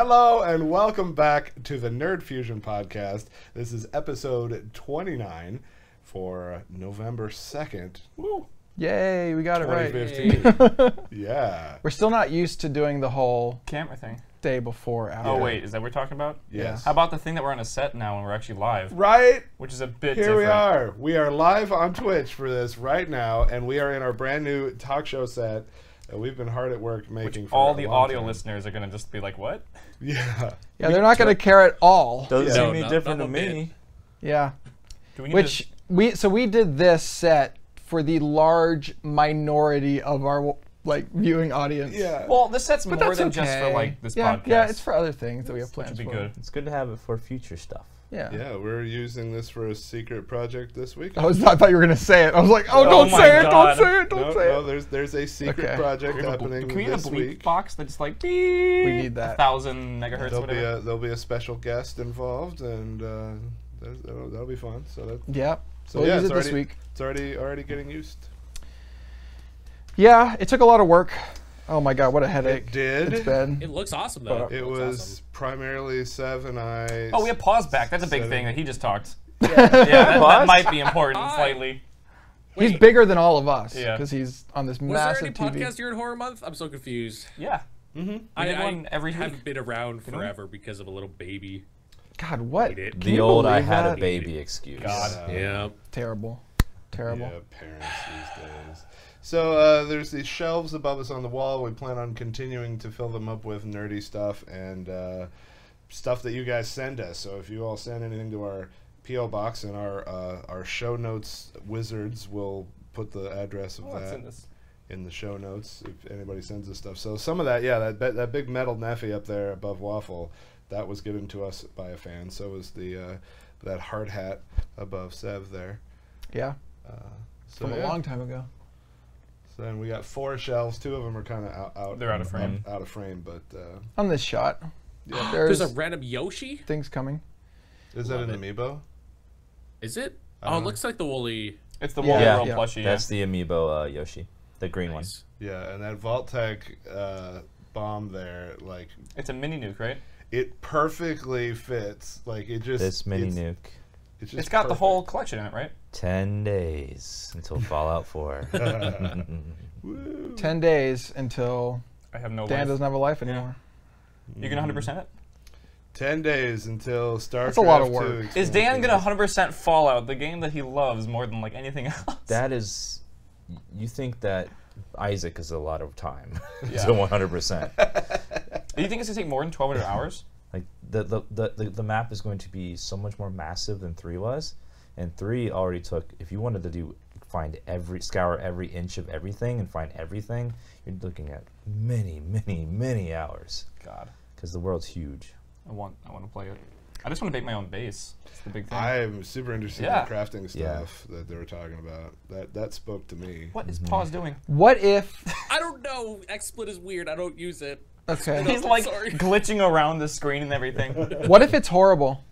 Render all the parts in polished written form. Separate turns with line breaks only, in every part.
Hello and welcome back to the Nerd Fusion podcast. This is episode 29 for November 2nd.
Woo. Yay, we got it right.
2015. Yeah.
We're still not used to doing the whole
camera thing.
Day before after.
Oh wait, is that what we're talking about?
Yes.
How about the thing that we're on a set now and we're actually live?
Right?
Which is a bit
Here
different.
we are. We are live on Twitch for this right now, and we are in our brand new talk show set that we've been hard at work making
Which
for
all
a
the
long
audio
time.
listeners are going to just be like, what?
Yeah.
Yeah, they're not going to care at all.
Doesn't seem any different to me.
Yeah.
Do we need
Which we did this set for the large minority of our viewing audience.
Yeah.
Well, this set's
But
more
that's
than
okay.
just for like this
yeah,
podcast.
Yeah, it's for other things that we have
Which
plans
would be
for.
good.
It's good to have it for future stuff.
Yeah.
Yeah, we're using this for a secret project this week.
I thought you were going to say it. I was like, oh,
Oh
don't
my
say it, don't
God.
say it, don't
No,
say
no,
it.
there's a secret
Okay.
project
Can
happening
we get a
this
bleep
week.
box that's like beep?
We need that.
1,000 megahertz, whatever.
There'll be a special guest involved, and that'll be fun. So that.
Yeah.
So
we'll
yeah,
use
it's
it this
already,
week.
It's already getting used.
Yeah, it took a lot of work. Oh my God, what a headache.
It did.
It's been.
It looks awesome though.
It
looks
was
awesome.
primarily Sev and I.
Oh, we have pause back. That's a big
Seven.
thing that he just talked. Yeah, that might be important slightly.
He's
Wait.
bigger than all of us
Yeah.
because he's on this
Was there
massive
any
TV.
podcast during Horror Month? I'm so confused.
Yeah.
Mm-hmm.
We did one every
haven't
week.
been around forever because of a little baby.
God, what?
Hate it.
Can
The
you
old I
believe
had
that?
a baby excuse.
God.
Yeah.
Terrible. Terrible.
Yeah, parents these days. So there's these shelves above us on the wall. We plan on continuing to fill them up with nerdy stuff and stuff that you guys send us. So if you all send anything to our P.O. box and our show notes wizards will put the address of
What's
that
in this?
in the show notes if anybody sends us stuff. So some of that, yeah, that big metal Neffy up there above Waffle, that was given to us by a fan. So was the that hard hat above Sev there.
Yeah.
So
From a
yeah.
long time ago.
So then we got 4 shelves. 2 of them are kind of out.
They're out of frame.
Out of frame, but
On this shot,
yeah.
there's
There's a random Yoshi.
things coming.
Is that
Love
an amiibo?
Is it?
I
Oh,
don't
it
know.
looks like the woolly.
It's the
Yeah.
Wall
Yeah.
Girl
Yeah.
plushie.
That's the amiibo Yoshi, the green
Nice.
Yeah, and that Vault-Tec bomb there, like
It's a mini nuke, right?
it perfectly fits. Like it just
this mini
it's,
nuke.
It's, just
It's got the
perfect.
whole collection in it, right?
10 days until Fallout 4.
Woo.
10 days until
I have no
Dan
life.
doesn't have a life anymore.
You gonna 100% it?
10 days until StarCraft
That's a lot of
2
work.
Is Dan
expansion.
gonna 100% Fallout, the game that he loves more than like anything else?
That is, you think that Isaac is a lot of time
Yeah.
to 100%.
Do you think it's gonna take more than 1,200 hours?
Like the map is going to be so much more massive than 3 was, and 3 already took. If you wanted to scour every inch of everything and find everything, you're looking at many hours.
God,
Because the world's huge.
I want to play it. I just want to make my own base. That's the big thing.
I'm super interested
Yeah.
in the crafting
Yeah.
stuff that they were talking about. That spoke to me.
What is Pause doing?
What if...
I don't know. XSplit is weird. I don't use it.
Okay.
He's like glitching around the screen and everything.
What if it's horrible?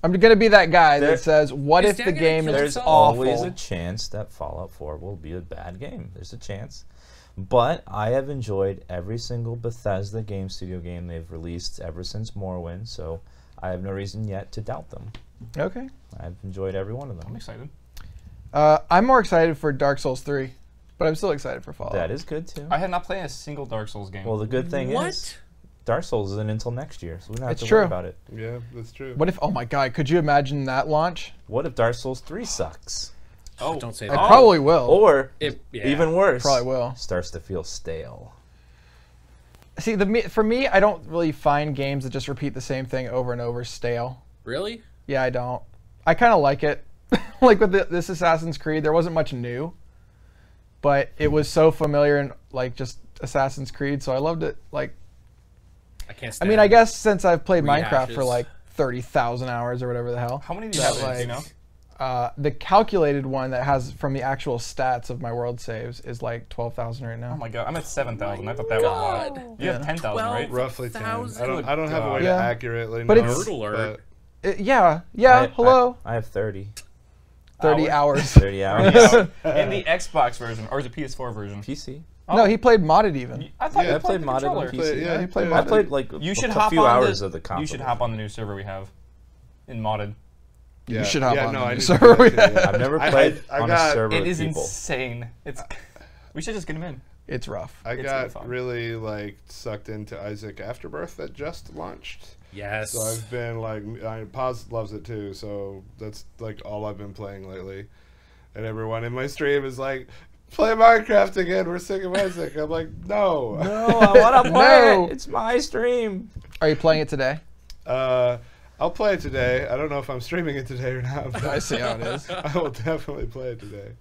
I'm going to be that guy
There-
that says, what
Is
if
Dan
the
gonna
game
kill
is
There's
himself?
always
awful?
a chance that Fallout 4 will be a bad game. There's a chance. But I have enjoyed every single Bethesda game studio game they've released ever since Morrowind, so I have no reason yet to doubt them.
Okay.
I've enjoyed every one of
I'm
them.
excited.
I'm more excited for Dark Souls 3, but I'm still excited for Fallout.
That is good too.
I have not played a single Dark Souls game.
Well, the good thing is
What?
Dark Souls isn't until next year, so we don't have
It's
to
true.
worry about it.
Yeah, that's true.
What if... Oh my God, could you imagine that launch?
What if Dark Souls 3 sucks?
Oh, don't say
I
that.
probably will.
Or,
It- yeah.
even worse,
Probably will.
starts to feel stale.
See, for me, I don't really find games that just repeat the same thing over and over stale.
Really?
Yeah, I don't. I kind of like it. Like with this Assassin's Creed, there wasn't much new, but it was so familiar and like just Assassin's Creed, so I loved it. Like,
I can't
I
stand
mean, I guess since I've played Minecraft for
Rehashes.
like 30,000 hours or whatever the hell.
How many do you
That,
have?
like,
Do you know?
The calculated one that has from the actual stats of my world saves is like 12,000 right now.
Oh my God, I'm at 7,000. I thought that was a lot.
God.
You have 10,000, right?
Roughly 10.
12,000.
I don't have a way
Yeah.
to accurately
But
know.
it's-
Nerd alert.
Yeah,
I-
hello.
I have 30.
30 hours.
30 hours.
In the Xbox version, or is it PS4 version?
PC.
No, he played modded even.
I thought
Yeah,
you
I played
the
modded on
controller.
PC.
Yeah,
he played
I
modded.
played like
You should
a
hop
few
on
hours
the,
of the console.
You should hop on the new server we have in modded.
You should hop on
no,
the
I
new
need to
server
do
we
that too,
have.
yeah.
I've never
I-
played
I
on
got-
a server
It
with
is
people.
insane. It's. We should just get him in.
It's rough.
I
It's
got
really fun.
really like sucked into Isaac Afterbirth that just launched.
Yes.
So I've been like, Paz loves it too. So that's like all I've been playing lately. And everyone in my stream is like, play Minecraft again. We're sick of Isaac. I'm like, no.
No, I want to play
No.
it. It's my stream.
Are you playing it today?
I'll play it today. I don't know if I'm streaming it today or not. But
I see how it is.
I will definitely play it today.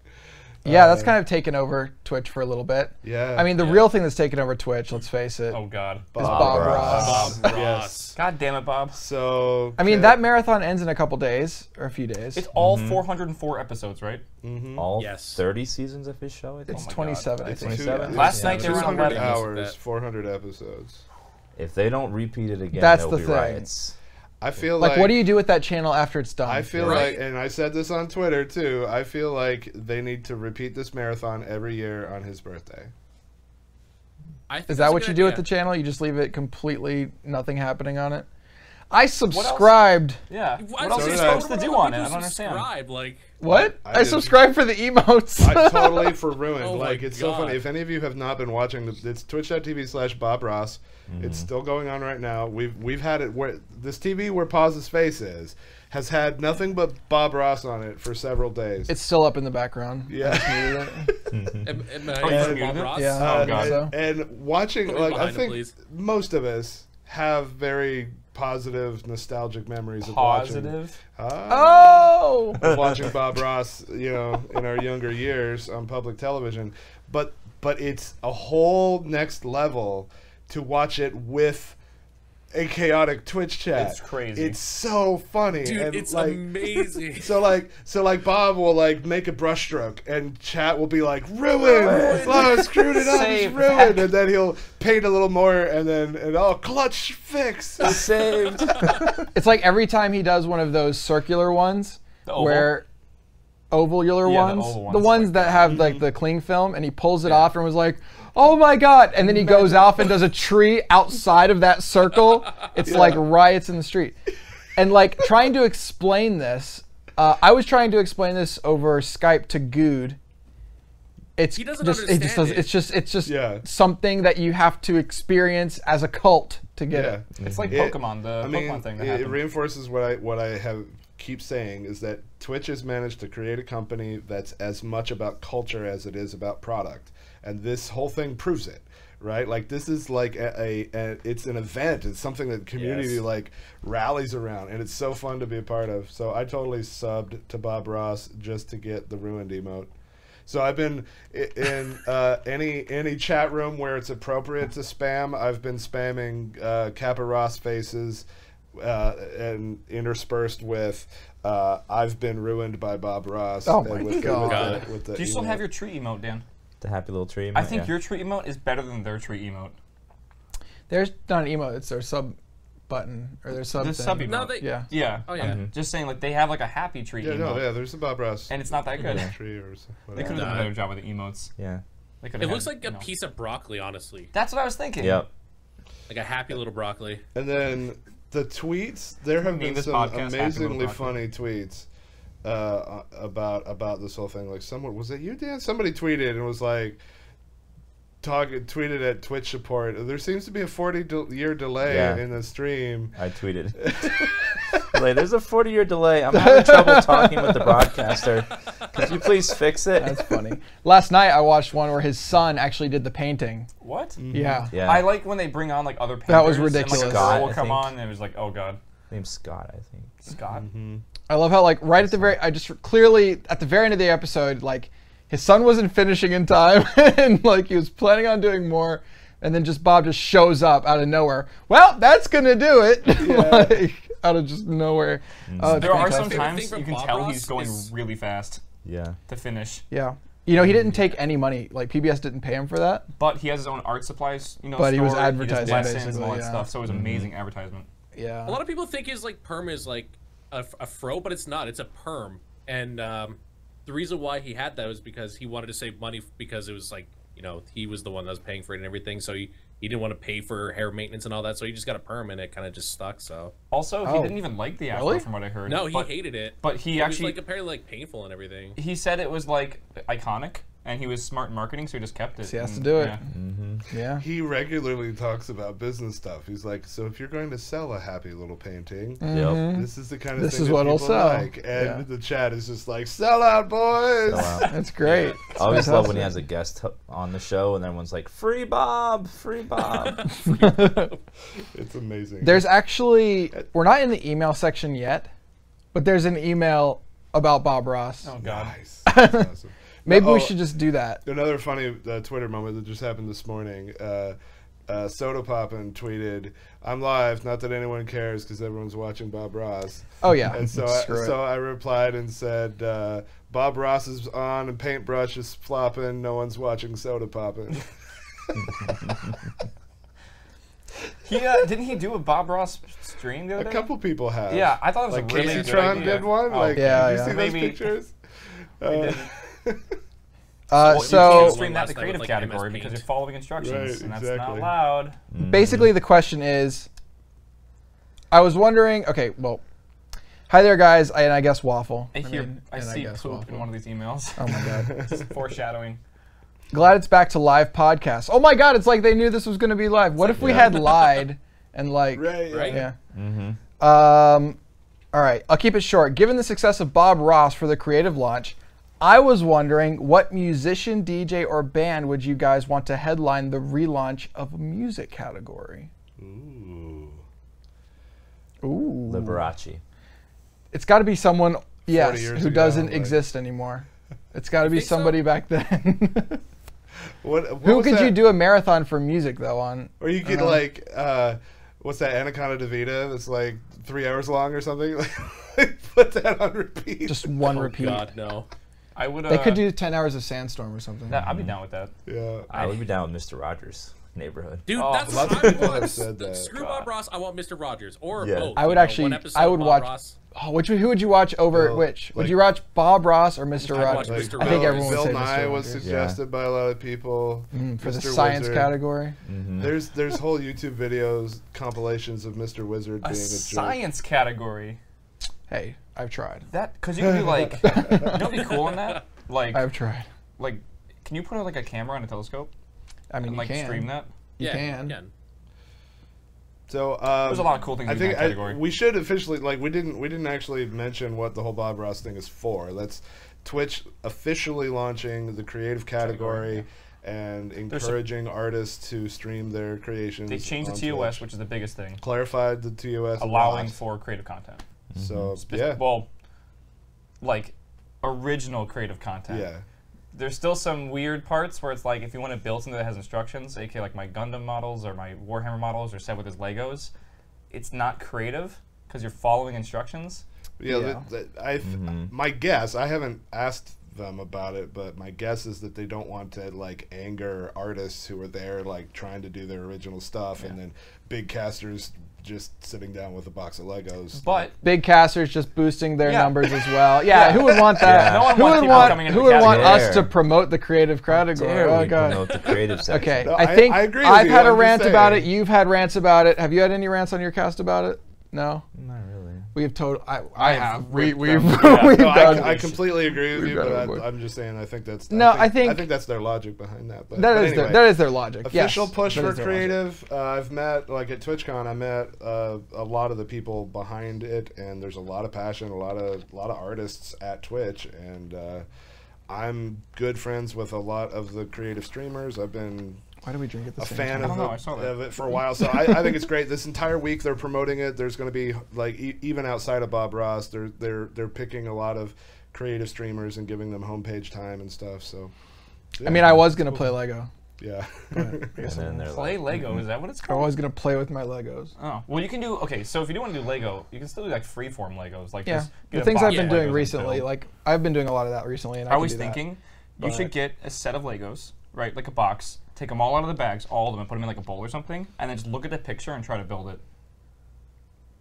Yeah, that's kind of taken over Twitch for a little bit.
Yeah.
I mean, the real thing that's taken over Twitch, let's face it,
Oh God.
is Bob Ross.
Bob Ross.
Yes.
God damn it, Bob.
So
I mean, that marathon ends in a couple days, or a few days.
It's all 404 episodes, right?
All
Yes.
30 seasons of his show, I think.
It's
Oh my
27, I
It's
think.
27?
Last night they were on
200
Reddit.
hours, 400 episodes.
If they don't repeat it again,
That's
there'll
the
be
thing.
riots.
I feel
Like, what do you do with that channel after it's done?
I feel
Right.
like, and I said this on Twitter too, I feel like they need to repeat this marathon every year on his birthday.
I think
Is
that's
that
a
what
good
you do with the
idea.
channel? You just leave it completely nothing happening on it? I subscribed.
Yeah.
What
What else are you
did
supposed
I-
to do
What
on it? I
people
don't understand.
subscribe, like,
What?
I
I
didn't.
subscribed for the emotes.
I totally for ruined.
Oh my
like it's so
God.
funny. If any of you have not been watching, it's twitch.tv/Bob Ross. It's still going on right now. We've had it where this TV where Paz's face is has had nothing but Bob Ross on it for several days.
It's still up in the background.
yeah.
am
Oh,
I
you
Bob
muted it?
Ross?
Yeah.
Oh, God.
So.
And watching,
Put me
like, I
behind it,
think
please.
most of us have very positive, nostalgic memories of watching.
Positive.
Oh!
Of watching Bob Ross, you know, in our younger years on public television, but it's a whole next level to watch it with a chaotic Twitch chat.
It's crazy.
It's so funny,
Dude,
and
it's
like.
amazing.
So like Bob will like make a brushstroke and chat will be like ruined. Oh, I screwed it up. It's
Save
ruined, and then he'll paint a little more, and then clutch fix.
Saved.
It's like every time he does one of those circular ones,
The oval?
where ovular
Yeah, the
ones,
oval
the
ones,
ones
like
that have like the cling film, and he pulls it off and was like, "Oh my god!" And then he goes off and does a tree outside of that circle. It's like riots in the street, and like trying to explain this. I was trying to explain this over Skype to Good. It's
He doesn't
just, it just
understand
does,
it.
it's just
Yeah.
something that you have to experience as a cult to get
Yeah.
it.
It's like
It-
Pokemon, the
I mean,
Pokemon thing that
it
happened.
reinforces what I have keep saying is that Twitch has managed to create a company that's as much about culture as it is about product, and this whole thing proves it. Right, like this is like it's an event. It's something that the community
Yes.
like rallies around, and it's so fun to be a part of. So I totally subbed to Bob Ross just to get the ruined emote. So I've been in any chat room where it's appropriate to spam. I've been spamming Kappa Ross faces and interspersed with I've been ruined by Bob Ross.
Oh
and
my
with
God.
with the
Do you still
emote.
have your tree emote, Dan?
The happy little tree.
I think
yeah.
your tree emote is better than their tree emote.
There's not an emote, it's their sub button or their sub
The
thing.
sub emote.
No, they.
Yeah.
Yeah.
Oh, yeah.
I'm just saying, like they have like a happy tree
Yeah,
emote,
no, yeah. There's a Bob Ross
and it's not that good.
tree or
They could have
whatever.
done a
Nah.
better job with the emotes.
Yeah.
They could
It
have.
looks like a piece of broccoli, honestly.
That's what I was thinking.
Yep.
Like a happy little broccoli.
And then the tweets. There have
Name
been
this
some
podcast Happy
amazingly
Little
funny tweets about this whole thing. Like someone, was it you, Dan? Somebody tweeted and was like, tweeted at Twitch support. There seems to be a 40-year delay
Yeah.
in the stream.
I tweeted. Like, there's a 40-year delay. I'm having trouble talking with the broadcaster. Could you please fix it?
That's funny. Last night I watched one where his son actually did the painting.
What?
Yeah.
Yeah.
I like when they bring on like other painters.
That was
And,
ridiculous.
like, a
Scott,
girl will
I
come
think.
on, and it was like, oh god,
Name's Scott, I think.
Scott.
I love how like right at the very, I just clearly at the very end of the episode, like his son wasn't finishing in time and like he was planning on doing more. And then just Bob just shows up out of nowhere. Well, that's gonna do it. Like out of just nowhere. Oh, it's
There are
fantastic.
some times
thing from
you can
Bob
tell
Ross
he's going
is-
really fast
Yeah.
to finish,
Yeah. You know, he didn't take any money. Like PBS didn't pay him for that.
but he has his own art supplies. You know,
But he was
store, does
advertising,
lessons and all
basically,
that
yeah.
stuff. So it was amazing advertisement.
Yeah.
A lot of people think his like perm is like a fro, but it's not. It's a perm, and the reason why he had that was because he wanted to save money because it was like you know, he was the one that was paying for it and everything. So he didn't want to pay for hair maintenance and all that. So he just got a perm and it kind of just stuck. So
Also, he didn't even like the afro,
Really?
from what I heard.
no, he hated it.
But he
it
actually
was like apparently like painful and everything.
he said it was like iconic, and he was smart in marketing, so he just kept it.
He has to
and-
do it.
yeah.
Yeah.
He regularly talks about business stuff. He's like, so if you're going to sell a happy little painting,
Yep.
this is the kind of
This
thing
is
that
what'll
people
sell.
like. And
Yeah.
the chat is just like, sell out, boys.
That's great.
I always love when he
fantastic.
has a guest on the show and everyone's like, free Bob, free Bob.
It's amazing.
There's actually, we're not in the email section yet, but there's an email about Bob Ross.
Oh God.
Nice. That's awesome.
Maybe
Oh,
we should just do that.
Another funny Twitter moment that just happened this morning. Soda Poppin' tweeted, "I'm live. Not that anyone cares because everyone's watching Bob Ross."
Oh yeah.
And so
Screw it.
I replied and said, "Bob Ross is on and paintbrush is flopping. No one's watching Soda Poppin'."
He didn't he do a Bob Ross stream the other
A
day?
couple people have.
Yeah, I thought it was
Like
a really
Casey
good
Tron
idea.
did one.
Oh,
Like,
Yeah,
did you
yeah.
see those
Maybe-
pictures?
didn't.
Well, you
So
can't
Stream that
last
the
night
creative
with, like,
category
MS
because
Paint.
you're following instructions,
Right,
and that's
exactly.
not allowed.
basically the question is, I was wondering, okay, well, hi there guys, and I guess Waffle.
I hear,
mean,
I
and
see
guess
poop
Waffle.
in one of these emails.
Oh my god.
Just foreshadowing.
Glad it's back to live podcast. Oh my god, it's like they knew this was going to be live. What if we had lied and like
Right.
Right.
yeah.
Mm-hmm.
All right, I'll keep it short. Given the success of Bob Ross for the creative launch, I was wondering what musician, DJ, or band would you guys want to headline the relaunch of a music category?
Ooh.
Ooh.
Liberace.
It's got to be someone, yes,
years
who
ago,
doesn't
like-
exist anymore. It's got to be
think so?
somebody back then.
What
Who
was
could
that?
you do a marathon for music though on?
Or you could like, what's that Anaconda DeVita that's like 3 hours long or something? Like, put that on repeat.
Just one
Oh
repeat.
God, no.
I would.
They could do 10 hours of Sandstorm or something.
That, I'd be down with that.
Yeah.
I would be down with Mr. Rogers' Neighborhood.
Dude,
Oh,
that's
lots
what
of
I
people
want.
have said that.
Screw Bob Ross. I want Mr. Rogers or
Yeah.
both.
I would
you know,
actually-
one episode
I would
of Bob
watch-
Ross.
Oh, who would you watch over
Well,
which? Would
like-
you watch Bob Ross or Mr.
I'd
Rogers?
watch
Like,
Mr.
I think
Rogers.
everyone would
Bill
say
Nye
Mr.
was
Rogers.
suggested by a lot of people.
For the
Mr.
science
Wizard.
category.
There's whole YouTube videos, compilations of Mr. Wizard
A
being a
science category.
Hey, I've tried.
That because you can do like, you know what'd be cool in that? Like,
I've tried.
like, can you put like a camera on a telescope
I mean,
and
you
like
can.
stream that?
You
Yeah,
can.
you can.
So
There's a lot of cool things
I
in
think
that category.
we should officially we didn't actually mention what the whole Bob Ross thing is for. That's Twitch officially launching the creative category and encouraging artists to stream their creations.
They changed the
on
TOS,
Twitch.
which is the biggest thing,
Clarified the TOS, a
allowing
lot.
for creative content.
So yeah,
Well, like original creative content.
yeah.
There's still some weird parts where it's like if you want to build something that has instructions, aka like my Gundam models or my Warhammer models are set with his Legos, it's not creative because you're following instructions.
Yeah, my guess, I haven't asked them about it, but my guess is that they don't want to like anger artists who are there like trying to do their original stuff and then big casters just sitting down with a box of Legos.
But
Big casters just boosting their
Yeah.
numbers as well. Yeah, who would want that?
Yeah. No one
who
wants
would
people
want?
coming into
Who
the
would want
category.
us to promote the creative category?
Dare
Oh
we
god.
promote the creative section?
Okay,
No,
I think
I agree with
I've
you,
had a
I'm just
rant about it.
saying.
You've had rants about it. Have you had any rants on your cast about it? No.
Not really.
We've told. I have.
ripped
We've
them. Yeah.
we've
No,
done.
I completely agree with
We've
you,
got
but
it, boy.
I'm just saying I think that's
No,
I
I think
that's their logic behind that. But,
that
but
is
anyway.
that is their logic.
Official
yes,
push
that
for
is their logic.
creative. I've met, like at TwitchCon, I met a lot of the people behind it, and there's a lot of passion, a lot of artists at Twitch, and I'm good friends with a lot of the creative streamers. I've been
Why do we drink at the
a
same
fan
time?
I don't know, I
of,
saw that.
of it for a while, so I think it's great. This entire week they're promoting it. There's going to be like even outside of Bob Ross, they're picking a lot of creative streamers and giving them homepage time and stuff. So, yeah,
I mean, I was gonna play Lego.
yeah.
And then they're
Play
like,
Lego, is that what it's
I
called?
was gonna play with my Legos.
Oh, well, you can do, okay, so if you do want to do Lego, you can still do like freeform Legos. Like
Yeah,
just
the
get a
things
box
I've been
of
doing
Legos and
recently,
build.
like I've been doing a lot of that recently, and I
I
can
was
do that.
thinking you
but-
should get a set of Legos, right, like a box, take them all out of the bags, all of them, and put them in like a bowl or something, and then just look at the picture and try to build it.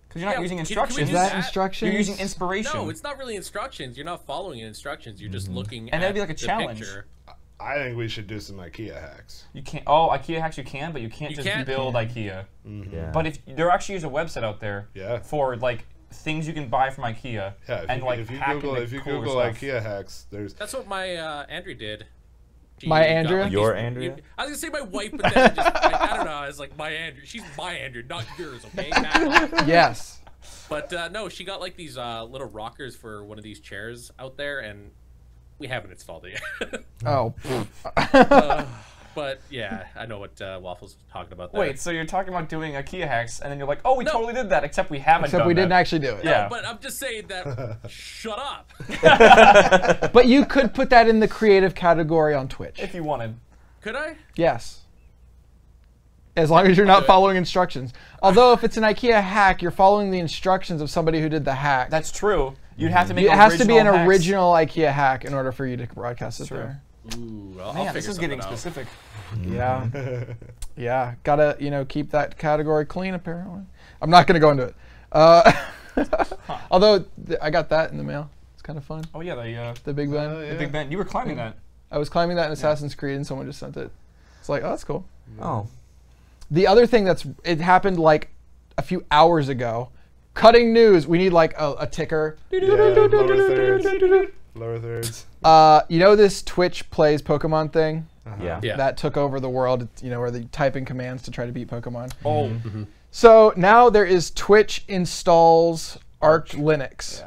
Because you're not
Yeah,
using
can we
instructions.
Is
do
that
that?
instructions?
You're using inspiration.
No, it's not really instructions. You're not following instructions. You're just looking
And
at
that'd be like a
the
challenge.
picture.
I think we should do some IKEA hacks.
You can't. Oh, IKEA hacks you can, but you can't just
can't?
build IKEA.
Yeah.
But if there actually is a website out there for like things you can buy from IKEA and like
if you
hack
Google
into cooler
Google
stuff.
IKEA hacks, there's
That's what my Andrea did. She
My
got,
Andrea?
like,
Your
these-
Andrea?
I was gonna say my wife, but then I don't know. I was like my Andrea. She's my Andrea, not yours. Okay. Matt?
Yes.
But no, she got like these little rockers for one of these chairs out there, and we haven't installed it yet.
Oh.
But yeah, I know what Waffles was talking about there.
Wait, so you're talking about doing IKEA hacks, and then you're like, oh, we
No.
totally did that, except we haven't
Except
done
we
that.
didn't actually do it.
Yeah.
But I'm just saying that. Shut up.
But you could put that in the creative category on Twitch.
If you wanted.
Could I?
Yes. As long as you're not following instructions. Although if it's an IKEA hack, you're following the instructions of somebody who did the hack.
That's true. You'd have to make
It has to be an
hacks.
original IKEA hack in order for you to broadcast it
True.
there.
Ooh, I'll
Man,
figure
this is
something
getting
out.
specific.
Yeah. Yeah. Gotta, keep that category clean, apparently. I'm not gonna go into it. Although, I got that in the mail. It's kind of fun.
Oh yeah,
The Big Ben.
Oh, yeah.
the Big Ben. You were climbing that.
I was climbing that in Assassin's Creed and someone just sent it. It's like, oh, that's cool.
Oh.
The other thing it happened like a few hours ago. Cutting news. We need like a ticker.
Lower thirds.
You know this Twitch plays Pokemon thing?
Yeah.
Yeah.
That took over the world, where they type in commands to try to beat Pokemon.
Oh.
So now there is Twitch installs Arch Linux,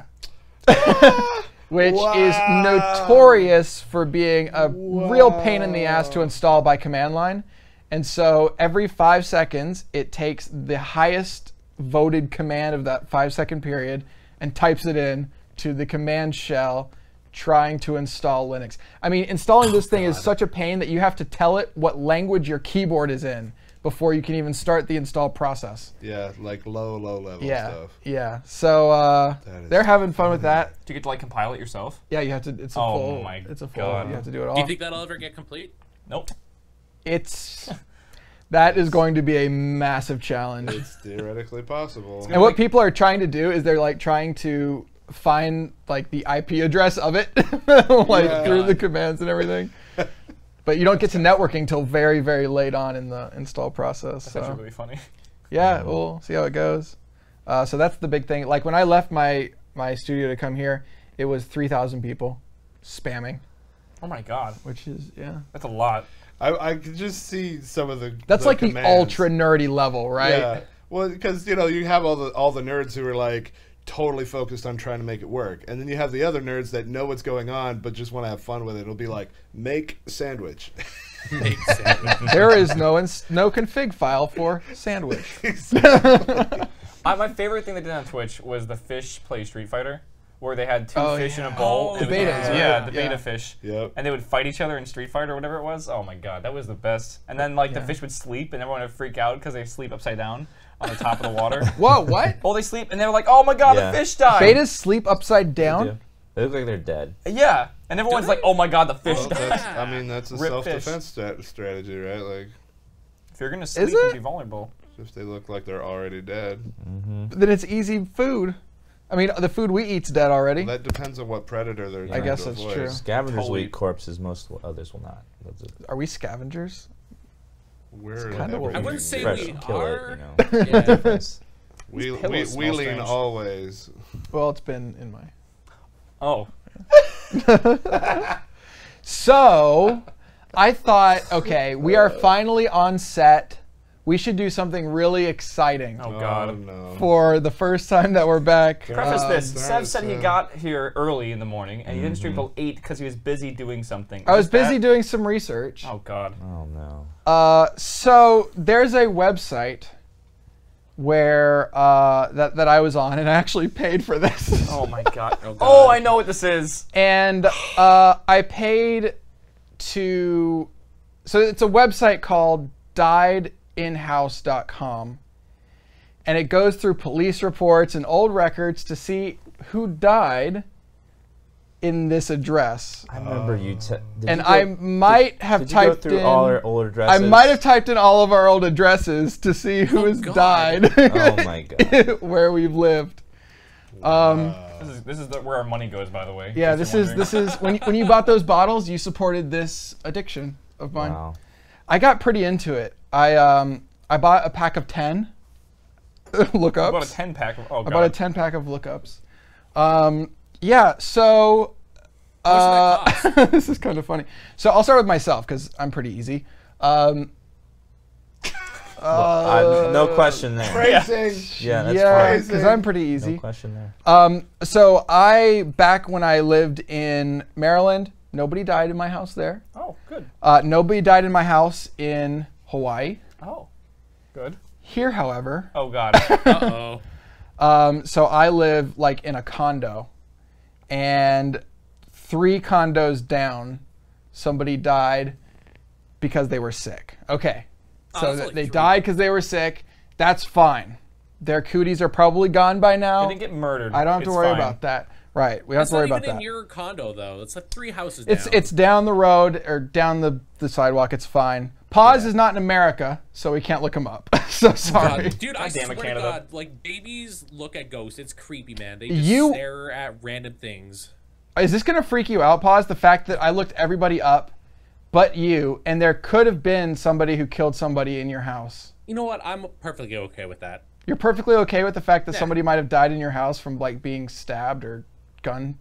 which is notorious for being a real pain in the ass to install by command line. And so every 5 seconds, it takes the highest voted command of that 5-second period and types it in to the command shell trying to install Linux. I mean, installing this thing is such a pain that you have to tell it what language your keyboard is in before you can even start the install process.
Yeah, like low level stuff.
Yeah. So
That is
they're having fun with that.
Do you get to like compile it yourself?
Yeah, you have to. It's a
Oh
full.
my
It's a full.
God.
You have to do it all.
Do you think that'll ever get complete?
Nope.
That is going to be a massive challenge.
It's theoretically possible.
And what people are trying to do is they're like trying to find like the IP address of it, like through the commands and everything. But you don't get to networking till very, very late on in the install process.
That's actually really funny.
Yeah, we'll see how it goes. So that's the big thing. Like when I left my studio to come here, it was 3,000 people spamming,
Oh my god.
which is
That's a lot.
I could just see some of the.
That's like
commands.
the ultra nerdy level, right?
Yeah. Well, because you have all the nerds who are like totally focused on trying to make it work, and then you have the other nerds that know what's going on but just want to have fun with it. It'll be like make sandwich.
Make sense.
There is no config file for sandwich.
My favorite thing they did on Twitch was the fish play Street Fighter, where they had two
Oh,
fish
yeah.
in a bowl.
Oh,
It was-
the betas,
Yeah,
right?
the beta
Yeah.
fish.
Yep.
And they would fight each other in Street Fighter or whatever it was. Oh my god, that was the best. And then like the
Yeah.
fish would sleep, and everyone would freak out because they sleep upside down on the top of the water.
Whoa, what?
Oh, they sleep, and they were like, "Oh my god,
Yeah.
the fish died."
Betas sleep upside
They
down?
do. They look like they're dead.
Yeah, and everyone's like, "Oh my god, the fish
Well,
died."
that's a
Rip
self-defense strategy, right? Like
If you're gonna sleep
it?
and be vulnerable,
if they look like they're already dead.
Then it's easy food. I mean, the food we eat's dead already.
That depends on what predator they're trying
guess
to
that's
avoid.
true.
Scavengers will
Totally.
eat corpses, most others will not. That's it.
Are we scavengers?
We're
kinda what
I
we
wouldn't say
Fresh
we
kill
are.
it, you know.
Yeah.
Difference.
we
pillows smell
lean
strange.
always.
Well, it's been in my.
oh,
So, I thought, okay, we are finally on set. We should do something really exciting
oh god.
Oh, no.
for the first time that we're back.
Preface this:
sorry,
Sev said he
Sev.
got here early in the morning, and he didn't stream till 8 because he was busy doing something.
I was
Is that-
busy doing some research.
Oh god.
Oh no.
So there's a website where that I was on, and I actually paid for this.
Oh my god.
God.
Oh, I know what this is.
And I paid to. So it's a website called diedinhouse.com, and it goes through police reports and old records to see who died in this address.
I remember you.
And I might have
Did you go
typed
through
in.
all our old
I
addresses?
might have typed in all of our old addresses to see who has
God.
died
Oh my god.
where we've lived.
This is where our money goes, by the way.
Yeah,
Just you're
this is when you bought those bottles, you supported this addiction of mine.
Wow.
I got pretty into it. I bought a pack of 10 lookups.
I bought a 10-pack. Oh, God.
I bought a 10-pack of lookups. Yeah, so this is kind of funny. So I'll start with myself because I'm pretty easy.
No question there.
Phrasing.
Yeah, that's
Yeah,
fine.
because I'm pretty easy.
No question there.
So back when I lived in Maryland, nobody died in my house there.
Oh, good.
Nobody died in my house in Hawaii.
Oh, good.
Here, however,
Oh, God.
Uh-oh.
so I live like in a condo, and 3 condos down, somebody died because they were sick. Okay, so
that's only
they
3.
died because they were sick. That's fine. Their cooties are probably gone by now.
They didn't get murdered.
I don't have to
It's
worry
fine.
about that. Right, we don't have
It's
to worry
not
about
even
that.
in your condo though. It's like 3 houses down.
It's down the road or down the sidewalk. It's fine. Paz is not in America, so we can't look him up. So sorry.
God, dude, I
God damn it,
swear to
Canada.
God, like babies look at ghosts. It's creepy, man. They just
You-
stare at random things.
Is this gonna freak you out, Paz? The fact that I looked everybody up, but you, and there could have been somebody who killed somebody in your house.
You know what? I'm perfectly okay with that.
You're perfectly okay with the fact that
Yeah.
somebody might have died in your house from like being stabbed or gun.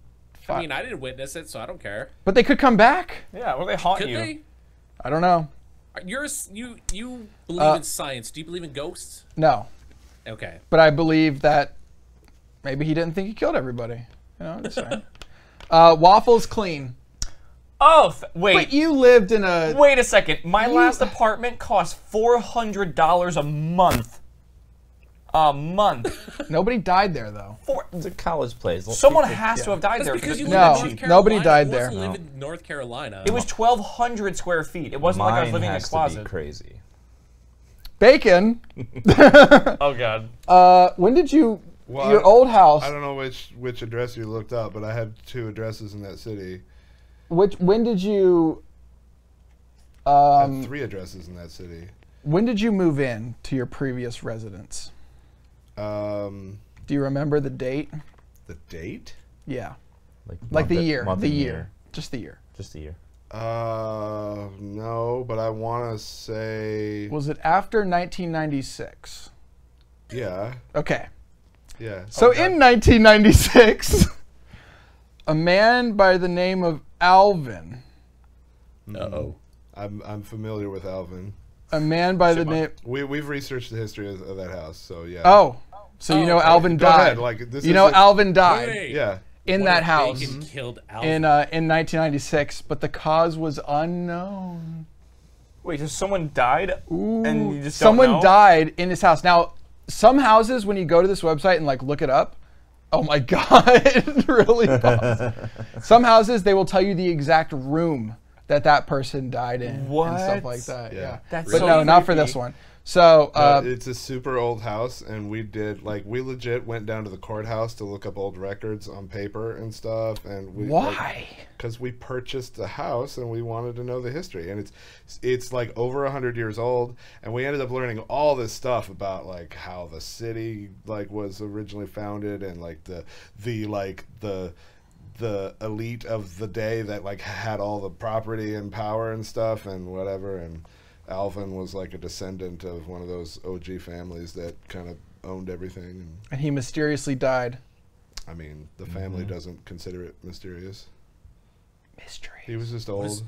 I mean, I didn't witness it, so I don't care.
But they could come back.
Yeah, well, they haunt
Could
you.
they?
I don't know.
You believe in science? Do you believe in ghosts?
No,
Okay.
but I believe that maybe he didn't think he killed everybody. You know, I'm just saying. Waffles clean.
Oh, wait.
But you lived in a.
Wait a second. My last apartment cost $400 a month. A month.
Nobody died there though.
It's a college place.
Someone has to have died
That's
there.
because you
it's
live
No,
in North Carolina.
nobody died
Who wants
there.
to live in North Carolina?
It was 1,200 square feet. It wasn't like I was
Mine
living in a
has to be
closet.
crazy.
Bacon.
Oh, God.
When did you?
Well,
your old house.
I don't know which address you looked up, but I had 2 addresses in that city.
When did you?
I had 3 addresses in that city.
When did you move in to your previous residence? Do you remember the date?
The date?
Yeah, like
month
the
and-
year.
month
The
and
year. Just the year.
Just the year.
No, but I want to say
Was it after 1996?
yeah,
Okay.
yeah.
So in 1996, a man by the name of Alvin.
Uh-oh.
I'm familiar with Alvin.
A man by the name.
We've researched the history of that house, so yeah.
Oh, so you know
okay.
Alvin
Go
died.
ahead, like, this
you know
is a-
Alvin died
Wait.
Yeah.
in
What
that
if
house
Bacon killed Alvin?
in 1996, but the cause was unknown.
Wait, so someone died?
Ooh.
And you just don't
Someone
know?
died in his house. Now, some houses, when you go to this website and like look it up, oh my god, really? Some houses they will tell you the exact room that person died in and stuff
What?
like that.
Yeah.
Yeah,
That's
but
so
no, not for
creepy.
this one. So
It's a super old house, and we legit went down to the courthouse to look up old records on paper and stuff. And we,
why?
Because we purchased the house and we wanted to know the history, and it's like over 100 years old, and we ended up learning all this stuff about like how the city like was originally founded, and like the elite of the day that like had all the property and power and stuff and whatever. And Alvin was like a descendant of one of those OG families that kind of owned everything.
And he mysteriously died.
I mean, the family doesn't consider it mysterious.
Mystery.
He was just old.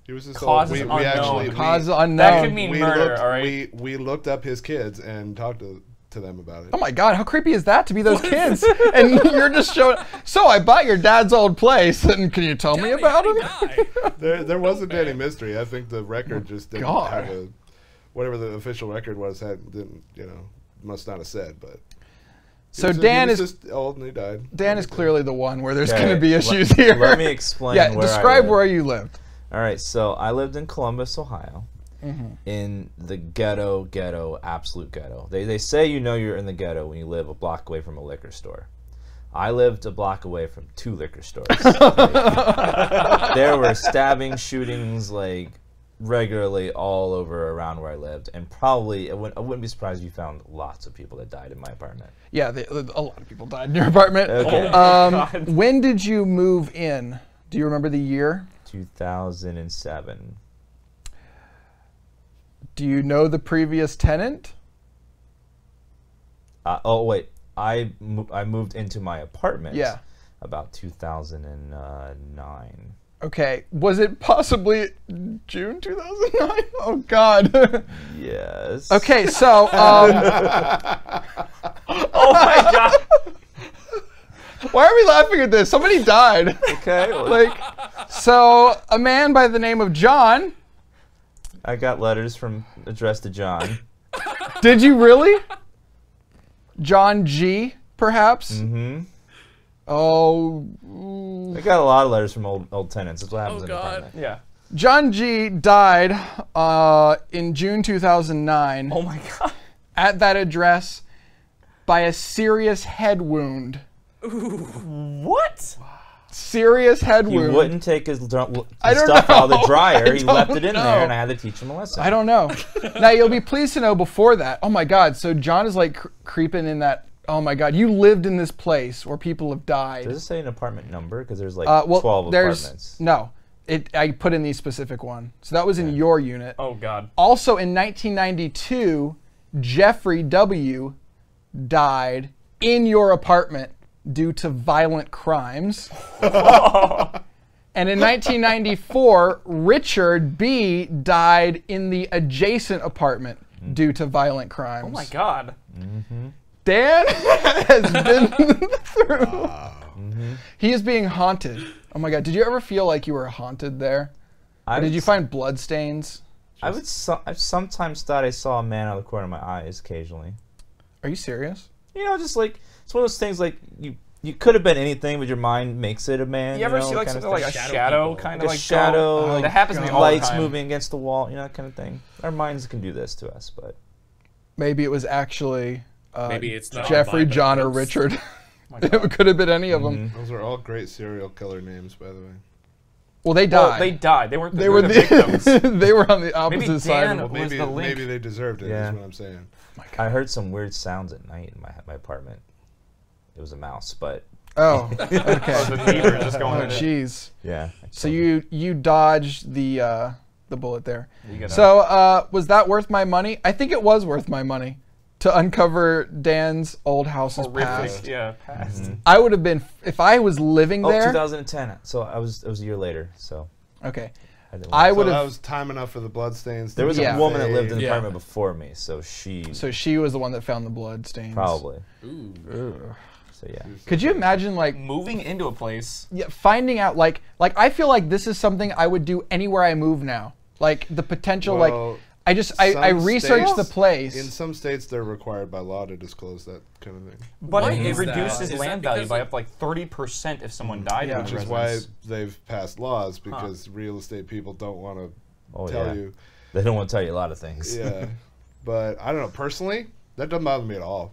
He was just
Cause
old.
is unknown.
Cause
we,
unknown.
That could mean
we
murder,
looked,
all right?
we looked up his kids and talked to them about it.
Oh my god, how creepy is that to be those kids? And you're just showing. So I bought your dad's old place, and can you tell me about him?
There wasn't any mystery. I think the record just didn't
God.
have a whatever the official record was didn't must not have said. But
So
he
Dan
was
is
just old and he died.
Dan is clearly the one where there's
Okay,
going to be
let-
issues here.
Let me explain.
Yeah,
where I
describe
live.
where you lived.
All right, so I lived in Columbus, Ohio, in the ghetto, absolute ghetto. They say you know you're in the ghetto when you live a block away from a liquor store. I lived a block away from 2 liquor stores. There were stabbing, shootings, like regularly all over around where I lived, and probably I wouldn't be surprised if you found lots of people that died in my apartment.
Yeah, a lot of people died in your apartment.
Okay.
God.
When did you move in? Do you remember the year?
2007.
Do you know the previous tenant?
Oh wait, I moved into my apartment.
Yeah.
About 2009.
Okay. Was it possibly June 2009? Oh God.
Yes.
Okay, so
Oh my God.
why are we laughing at this? Somebody died.
Okay. well,
Like, so a man by the name of John.
I got letters addressed to John.
Did you really? John G, perhaps?
Mm-hmm.
Oh.
I got a lot of letters from old tenants. That's what happens in an
God.
apartment.
Yeah.
John G died in June 2009
Oh my God.
at that address by a serious head wound.
What?
Serious head
He
wound.
wouldn't take his
I don't
stuff out of the
know.
dryer.
I
He left
don't
it in
know.
there, and I had to teach him a lesson.
I don't know. Now, you'll be pleased to know before that. Oh my God. So John is like creeping in that. Oh my God. You lived in this place where people have died.
Does it say an apartment number? Because there's like
Well,
12
there's
apartments.
no. I put in the specific one. So that was in your unit.
Oh God.
Also in 1992, Jeffrey W. died in your apartment due to violent crimes. And in 1994, Richard B. died in the adjacent apartment due to violent crimes.
Oh my God.
Dan has been through. He is being haunted. Oh my God! Did you ever feel like you were haunted there? Or did you find blood stains?
I've sometimes thought I saw a man out of the corner of my eyes occasionally.
Are you serious?
You know, just like it's one of those things like you could have been anything, but your mind makes it a man.
You ever
know,
see like
kind of
something like a
thing.
shadow
people.
kind
Like
of
a
like
shadow,
go?
like
That happens to me all the
lights
time.
moving against the wall, you know, that kind of thing. Our minds can do this to us, but
Maybe it was actually
Maybe it's not
Jeffrey,
mine, but
John, or
ghost.
Richard.
my
It
God.
could have been any of them.
Those are all great serial killer names, by the way.
Well, they
Well,
died.
they died. They weren't.
They were
the victims.
they were on the opposite
Maybe
side.
Dan
Of
was
Maybe
the link.
maybe they deserved it.
Yeah.
Is what I'm saying.
I heard some weird sounds at night in my apartment. It was a mouse, but
Oh,
Oh,
okay.
the neighbor just going.
Oh,
in it.
jeez.
yeah.
So you dodged the bullet there.
You gotta-
So was that worth my money? I think it was worth my money to uncover Dan's old house's
horrific.
past.
Yeah, past.
I would have been if I was living
Oh,
there.
2010. So it was a year later. So
Okay,
I didn't.
I
So
would
that
have.
was time enough for the bloodstains.
There was
Yeah.
a woman that lived in the
Yeah.
apartment before me, so she
So she was the one that found the blood stains.
probably.
Ooh.
So yeah.
Could you imagine like
Moving into a place.
finding out like I feel like this is something I would do anywhere I move now. Like the potential
Well,
like I
some
researched the
states-
place.
In some states, they're required by law to disclose that kind of thing,
But
Why
it
is that?
reduces
Is
land
that
value
because
by
of-
up to like 30% if someone died
Yeah.
in
which
the
is why
residence.
they've passed laws because real estate people don't want to
Oh
tell
yeah.
you.
They don't want to tell you a lot of things.
Yeah, but I don't know. Personally, that doesn't bother me at all.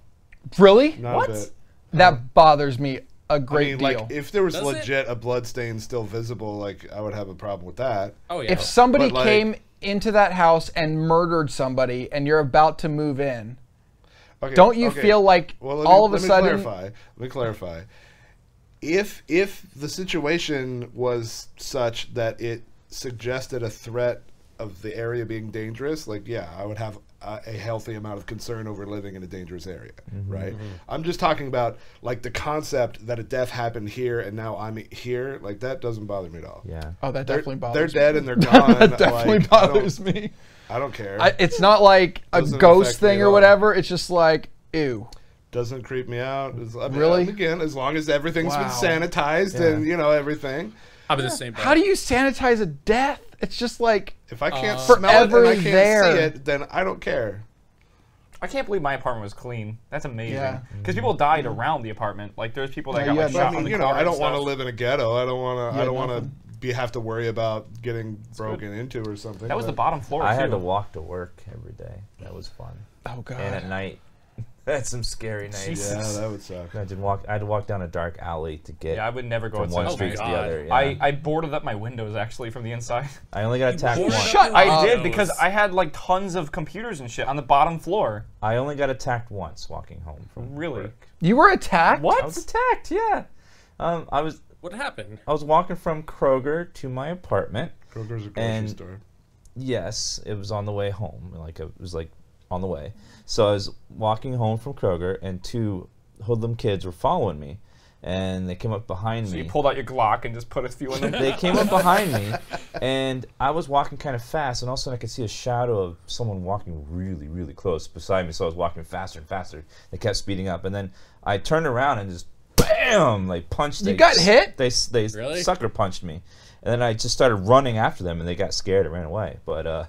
Really?
Not
What?
a bit.
That bothers me a
I
great
mean,
deal.
like if there was
Does it?
legit a blood stain still visible, like I would have a problem with that.
Oh yeah.
If somebody
But, like-
came into that house and murdered somebody and you're about to move in,
Okay,
don't you
okay.
feel like
Well,
all of a
let me
sudden
clarify. Let me clarify. If the situation was such that it suggested a threat of the area being dangerous, like yeah, I would have a healthy amount of concern over living in a dangerous area, right? I'm just talking about like the concept that a death happened here and now I'm here. Like that doesn't bother me at all.
Yeah.
Oh, that
They're,
definitely
they're
bothers
dead
me.
and they're gone.
That definitely
like,
bothers me.
I don't care.
It's not like a
Doesn't
ghost
affect me
thing
at
or
all.
whatever. It's just like, ew.
Doesn't creep me out. I mean,
Really?
Again, as long as everything's
Wow.
been sanitized
Yeah.
and everything.
I'm in the same boat.
How do you sanitize a death? It's just like
If I can't smell it and
Forever
I can't
there.
see it, then I don't care.
I can't believe my apartment was clean. That's amazing.
Yeah.
Because people died around the apartment. Like there's people that
Yeah,
got
you
like
had
shot
I
on
mean,
the
you know,
car
I
and
don't want to
stuff.
live in a ghetto. I don't want to. I
had
don't want
nothing.
to have to worry about getting broken into or something.
That was the
but-
bottom floor
I
too.
had to walk to work every day. That was fun.
oh god.
And at night, That's some scary nights.
Jesus.
Yeah, that would suck.
I had to walk down a dark alley to get
Yeah, I would never go
from one
outside.
street to the
God.
other. Yeah.
I boarded up my windows actually from the inside.
I only got attacked
boarded
once.
Shut
I
up.
did because I had like tons of computers and shit on the bottom floor.
I only got attacked once walking home from
Really?
work.
You were attacked?
What?
I was attacked. Yeah. I was
What happened?
walking from Kroger to my apartment.
Kroger's a grocery
And-
store.
Yes, it was on the way home. It was like on the way. So I was walking home from Kroger, and two hoodlum kids were following me, and they came up behind
So
me.
you pulled out your Glock and just put a few in them.
They came up behind me, and I was walking kind of fast, and all of a sudden I could see a shadow of someone walking really, really close beside me. So I was walking faster and faster. They kept speeding up, and then I turned around and just bam, like punched.
You got hit?
They
Really?
sucker punched me, and then I just started running after them, and they got scared and ran away. But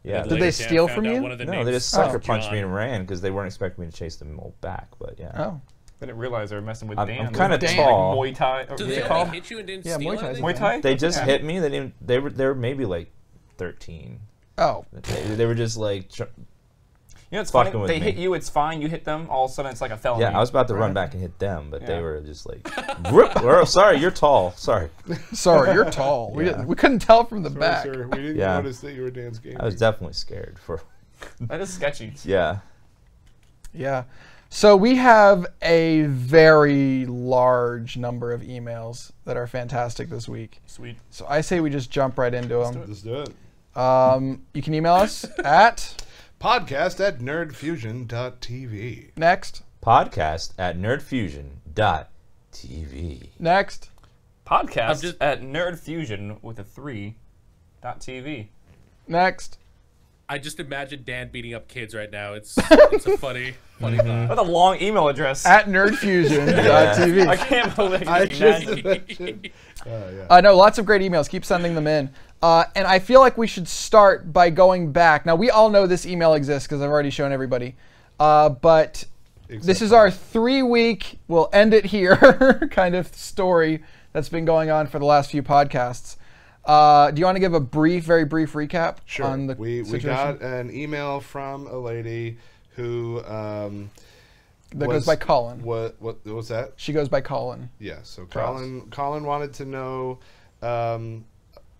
yeah.
Did they steal from you?
No, they just sucker punched me and ran because they weren't expecting me to chase them all back. But yeah.
Oh.
I didn't realize they were messing with
I'm
Dan.
kinda
Like
tall.
Muay Thai. Or
Did
what's
they
it
only
called?
hit you and didn't
Yeah,
steal
Muay Thai's
anything?
Muay Thai?
They just
Yeah.
hit me. They didn't. They were maybe like 13.
Oh.
They were just like.
You know, it's
fucking
funny.
with
They
me.
hit you, it's fine. You hit them, all of a sudden it's like a felony.
Yeah, I was about to run back and hit them, but they
Yeah.
were just like, "Rip! Oh, sorry, you're tall. Sorry."
Sorry, you're tall.
Yeah.
We couldn't tell from the
Sorry,
back.
sir. We didn't
Yeah.
notice that you were Dan's game.
I was definitely scared for.
That is sketchy.
Yeah.
Yeah. So we have a very large number of emails that are fantastic this week.
Sweet.
So I say we just jump right into them.
Let's do it.
You can email us at
Podcast@nerdfusion.tv.
next,
Podcast at nerdfusion.tv.
next.
Podcast at Nerd Fusion with a 3.tv.
Next.
I just imagine Dan beating up kids right now. It's a funny thought.
What a long email address.
At nerdfusion.tv.
I can't believe
I
I
just
imagine.
imagined. Yeah.
No, lots of great emails. Keep sending them in. And I feel like we should start by going back. Now, we all know this email exists because I've already shown everybody. But this is our 3-week, we'll end it here kind of story that's been going on for the last few podcasts. Do you want to give a very brief recap
Sure.
on the
we
situation?
got an email from a lady who
that goes by Colin.
What was that?
She goes by Colin.
Yeah. So
Cross.
Colin wanted to know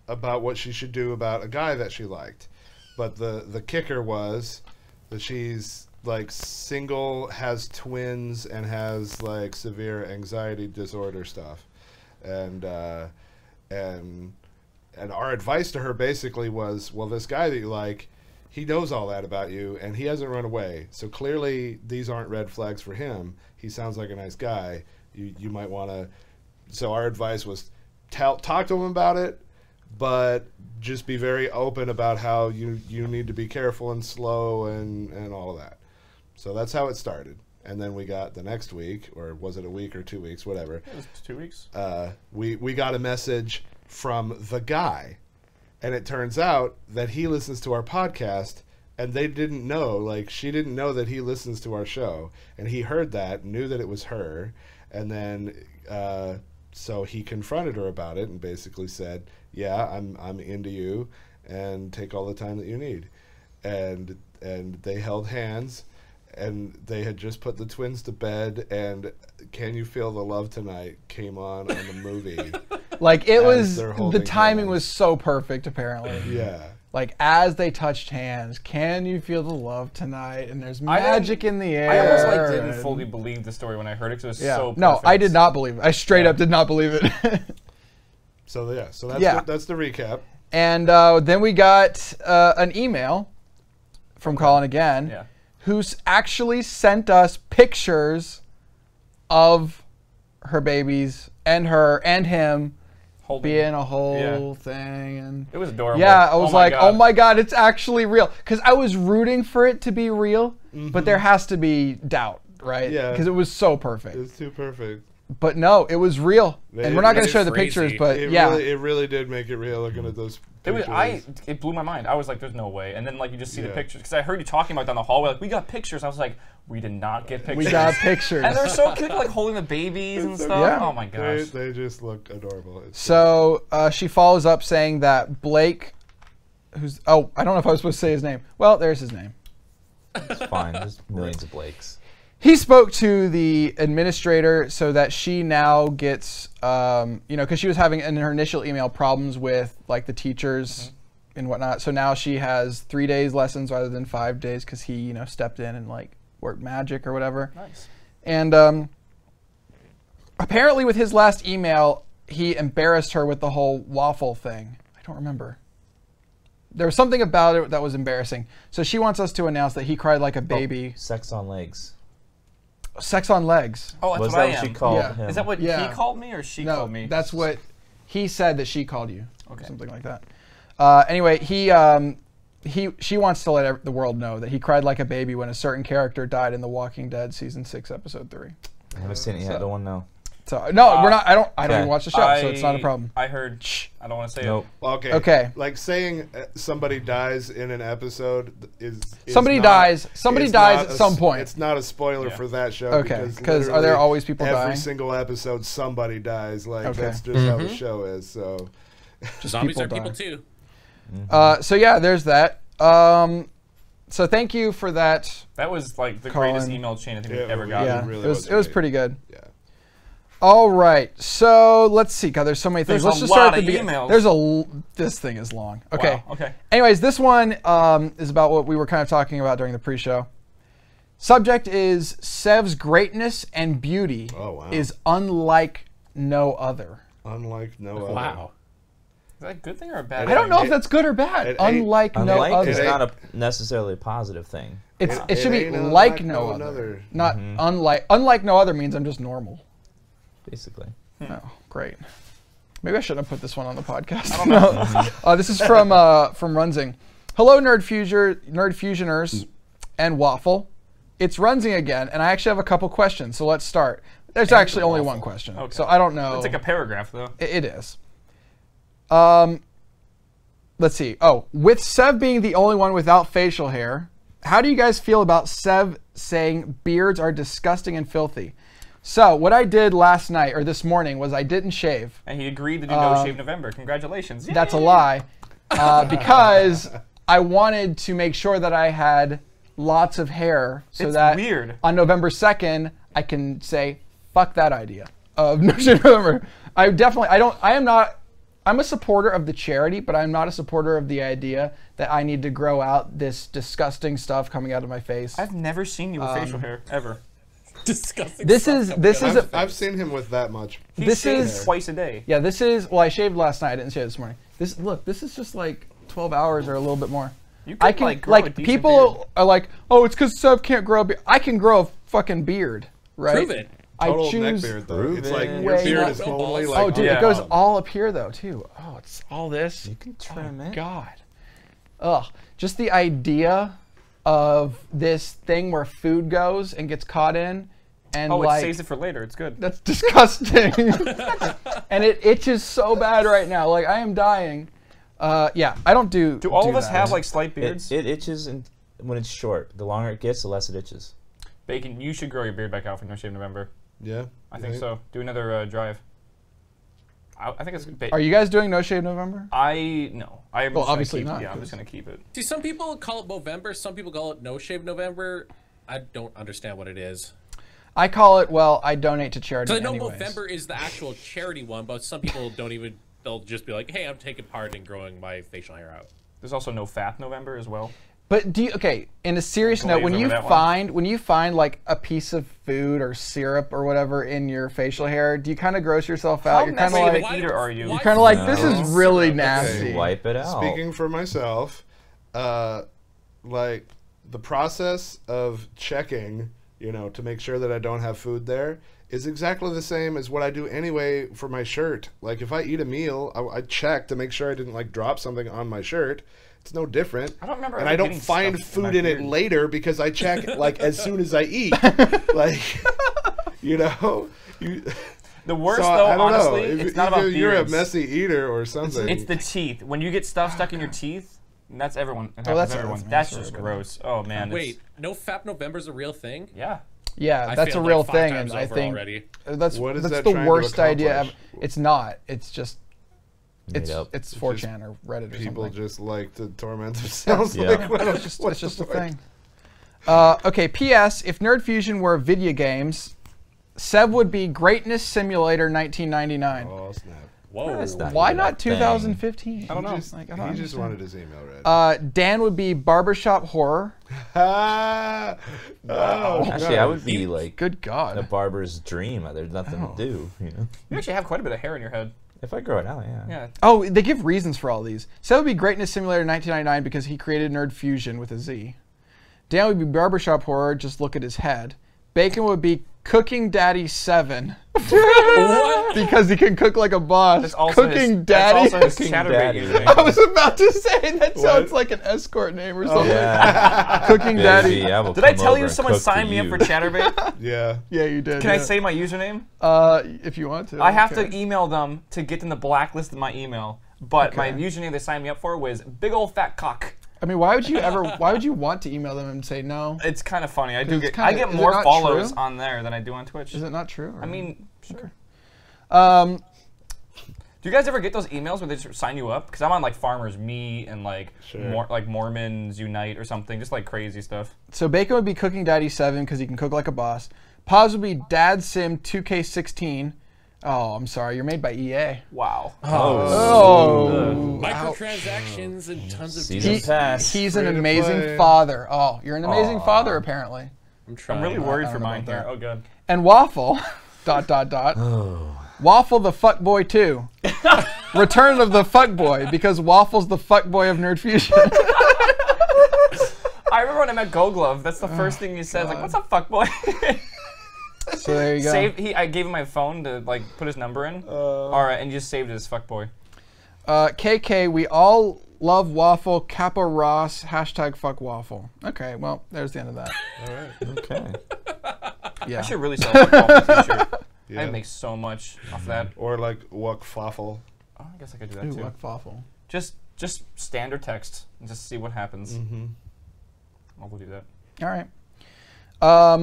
about what she should do about a guy that she liked, but the kicker was that she's like single, has twins, and has like severe anxiety disorder stuff, and our advice to her basically was, well, this guy that you like, he knows all that about you, and he hasn't run away. So clearly, these aren't red flags for him. He sounds like a nice guy. You might want to. So our advice was, talk to him about it, but just be very open about how you need to be careful and slow and all of that. So that's how it started. And then we got the next week, or was it a week or 2 weeks, whatever.
It was 2 weeks.
We got a message from the guy, and it turns out that he listens to our podcast, and they didn't know, like, she didn't know that he listens to our show, and he heard that, knew that it was her, and then so he confronted her about it and basically said, yeah, I'm into you, and take all the time that you need. And they held hands, and they had just put the twins to bed, and Can You Feel the Love Tonight came on the movie.
Like, it
As
was,
they're
the
holding
timing
hands.
was so perfect, apparently.
Yeah.
Like, as they touched hands, can you feel the love tonight? And there's magic in the air.
I almost like didn't
and-
fully believe the story when I heard it because it was
Yeah.
so perfect.
No, I did not believe it. I straight up did not believe it.
So that's
Yeah.
that's the recap.
And then we got an email from Colin again,
Yeah.
who's actually sent us pictures of her babies and her and him
Holding.
being a whole
Yeah.
thing. And
It was adorable.
yeah, I was like,
God.
oh my God, it's actually real. Because I was rooting for it to be real, but there has to be doubt, right?
Yeah.
Because it was so perfect.
It's too perfect.
But no, it was real. And we're not going to
It's
show the
crazy.
pictures, but
It
yeah.
really did make it real looking at those
It was,
pictures.
it blew my mind. I was like, "There's no way." And then like you just see the
Yeah.
pictures because I heard you talking about it down the hallway. Like, we got pictures. I was like, "We did not get pictures."
We got pictures.
And they're so cute, like holding the babies and stuff.
Yeah.
Oh my gosh.
They just look adorable. It's
So she follows up saying that Blake, I don't know if I was supposed to say his name. Well, there's his name.
It's fine. There's millions of Blakes.
he spoke to the administrator so that she now gets, because she was having in her initial email problems with like the teachers and whatnot. So now she has 3 days lessons rather than 5 days because he, stepped in and like worked magic or whatever.
Nice.
And apparently with his last email, he embarrassed her with the whole waffle thing. I don't remember. There was something about it that was embarrassing. So she wants us to announce that he cried like a baby.
Sex on legs.
Sex on legs.
Oh, that's
Was
what
that
I
what
am.
she called
Yeah.
him?
Is that what
Yeah.
he called me or she
No,
called me?
that's what he said that she called you.
Okay.
Something like that. Anyway, she wants to let the world know that he cried like a baby when a certain character died in The Walking Dead season 6, episode 3.
I haven't seen it yet. I don't want to know.
So no, we're not. I don't
Okay.
even watch the show, so it's not a problem.
I heard. I don't want to say
Nope.
Okay.
Okay.
Like saying somebody dies in an episode is
Somebody
not-
dies. Somebody
is
dies
not
at some point.
It's not a spoiler
Yeah.
for that show.
Okay, 'cause are there
literally
always people
every
dying?
single episode somebody dies. Like
Okay.
that's just how the show is. So
Zombies
people
are people
die.
too.
So yeah, there's that. So thank you for that.
That was like the
Colin.
greatest email chain I think we've
Yeah,
ever
it
gotten.
Yeah,
really
it was
was
it was
great.
pretty good.
yeah.
All right, so let's see. God, there's so many things.
There's
Let's
a
just start
lot
at the
of
beginning.
emails.
This thing is long. Okay.
Wow, okay.
Anyways, this one is about what we were kind of talking about during the pre-show. Subject is Sev's greatness and beauty
Oh, wow.
is unlike no other.
Unlike no other.
Wow.
Is that a good thing or a bad
I
thing?
don't know if that's good or bad.
it ain't-
Unlike no
Unlike
other.
is
It
not necessarily a positive thing.
It
It
should be
ain't
like
unlike
no
no
other.
another.
Not unlike. Unlike no other means I'm just normal.
Basically.
Oh, great. Maybe I shouldn't have put this one on the podcast. I don't know. This is from Runzing. Hello, Nerd Fusioners, and Waffle. It's Runzing again, and I actually have a couple questions. So let's start. There's actually only one question,
Okay.
so I don't know.
It's like a paragraph though.
It is. Let's see. Oh, with Sev being the only one without facial hair, how do you guys feel about Sev saying beards are disgusting and filthy? So what I did last night or this morning was I didn't shave.
And he agreed to do No Shave November. Congratulations.
That's a
Yay!
lie, because I wanted to make sure that I had lots of hair so
It's
that
weird.
on November 2nd I can say fuck that idea of No Shave November. I'm a supporter of the charity, but I'm not a supporter of the idea that I need to grow out this disgusting stuff coming out of my face.
I've never seen you with facial hair ever.
Disgusting.
This
stuff
is
coming
this
out
is
of
a,
I've seen him with that much.
He
This
shaves
is-
twice a day.
yeah. This is well, I shaved last night. I didn't shave this morning. This is just like 12 hours or a little bit more.
You could,
I can
like, grow a decent
people
beard.
are like, oh, it's because Sev can't grow a beard. I can grow a fucking beard, right?
Prove it.
I
Total
choose.
neck beard though.
Prove
It's
it.
like your
Way
beard
not-
is
No
only
balls.
like
Oh, dude,
Yeah.
it goes all up here though too. Oh, it's all this.
You can trim it.
God. Ugh. Just the idea of this thing where food goes and gets caught in, and
Oh,
like
it saves it for later. It's good.
that's disgusting. And it itches so bad right now. Like I am dying. Yeah, I don't do.
Do all of us
that.
have like slight beards?
It itches when it's short. The longer it gets, the less it itches.
Bacon, you should grow your beard back out for No Shave November.
Yeah.
I think so. Do another drive. I think it's good.
Are you guys doing No Shave November?
No. I'm
Well,
just gonna
obviously
keep,
not,
Yeah, I'm
'cause-
just gonna keep it.
See, some people call it Movember. Some people call it No Shave November. I don't understand what it is.
I call it. Well, I donate to charity
So I know
anyways.
Movember is the actual charity one, but some people don't even. They'll just be like, "Hey, I'm taking part in growing my facial hair out."
There's also No Fat November as well.
But do you, okay, in a serious
Glaze
note, when
over
you
that one.
find like a piece of food or syrup or whatever in your facial hair, do you kind of gross yourself out?
How
You're kind of
messy
like
of a eater are you?
you're kind of like this
No.
is really
Okay.
nasty.
You wipe it out.
Speaking for myself, like the process of checking, to make sure that I don't have food there is exactly the same as what I do anyway for my shirt. Like if I eat a meal, I check to make sure I didn't like drop something on my shirt. It's no different.
I don't remember
And
ever
I don't
getting
find
stuff in my
food in it
beard.
later because I check like as soon as I eat. Like, you.
The worst,
So,
though,
I don't
honestly,
know. If,
it's not about
if you're a
beards.
messy eater or something.
It's the teeth. When you get stuff stuck in your teeth, and that's everyone. It happens
that's-
to everyone.
that's
That's
me,
just
sorry,
gross. Oh man.
Wait, No Fap November's a real thing?
Yeah.
Yeah,
I
that's a
failed,
real
like, 5
thing,
times
and I
over
think
already.
that's
What is
that's
that
the
trying to
worst idea ever.
accomplish?
It's not. It's just
Made up.
it's 4chan or Reddit or
People
something.
just like to torment themselves.
Yeah.
Like, what-
It's just
what's
a
the point?
thing. Okay, P.S. If Nerd Fusion were video games, Sev would be Greatness Simulator 1999.
Oh snap!
Whoa.
That's not
Why
even a
not
thing.
2015?
I don't know.
Just,
Like, I
he
don't
just
understand.
wanted his email read.
Dan would be Barbershop Horror.
Ah! Oh,
Actually, I would be like
Good
a
God.
barber's dream. There's nothing
Oh.
to do, you know.
You actually have quite a bit of hair in your head.
If I grow it out, yeah.
Yeah.
Oh, they give reasons for all these. Sev would be Greatness Simulator 1999 because he created Nerd Fusion with a Z. Dan would be Barbershop Horror, just look at his head. Bacon would be Cooking Daddy 7.
What?
Because he can cook like a boss.
That's also
Cooking
his,
Daddy.
That's also his
Cooking
Chatterbait
Daddy.
username.
I was about to say that sounds
What?
like an escort name or something.
Yeah.
Cooking Daddy.
Baby, will
Did I
come
tell
over
you
and
someone
cook
signed me up
you.
for Chatterbait?
Yeah.
Yeah, you did.
Can I
yeah.
say my username?
If you want to.
I have
okay.
to email them to get them to blacklist my email. But my
Okay.
username they signed me up for was big old fat cock.
I mean, why would you ever? Why would you want to email them and say no?
It's kind of funny. I
'Cause
do
it's
get
kinda-
I get
is it
more
not
follows
true?
on there than I do on Twitch.
Is it not true? or-
I mean, sure.
Um,
Do you guys ever get those emails where they just sign you up? Because I'm on like Farmers Meet and like
Sure.
like Mormons Unite or something, just like crazy stuff.
so Bacon would be Cooking Daddy 7 because he can cook like a boss. Paz would be Dad Sim 2K16. Oh, I'm sorry. You're made by EA.
Wow.
Oh.
Microtransactions and tons of
Season
deals.
pass.
He's an
Free to
amazing
play.
father. Oh, you're an amazing
Aw.
father, apparently.
I'm trying.
I'm really worried
I
for
don't know
mine
about
here.
that.
Oh god.
And Waffle, ... Waffle the fuckboy too. Return of the fuckboy because Waffle's the fuckboy of Nerd Fusion.
I remember when I met Goglove, that's the first thing he says, like, "What's up, fuckboy?"
So there you go.
I gave him my phone to like put his number in. All right, and he just saved it as fuckboy.
KK, we all love Waffle. Kappa Ross. Hashtag fuck Waffle. Okay, well, there's the end of that.
All right.
Okay.
Yeah.
I should really sell a Waffle t-shirt.
Yeah.
I'd make so much off that.
Or like Wuck Fawful.
Oh, I guess I could do that
Ooh,
too.
fuck Waffle.
Just standard text and just see what happens.
Mm-hmm.
I'll do that.
All right.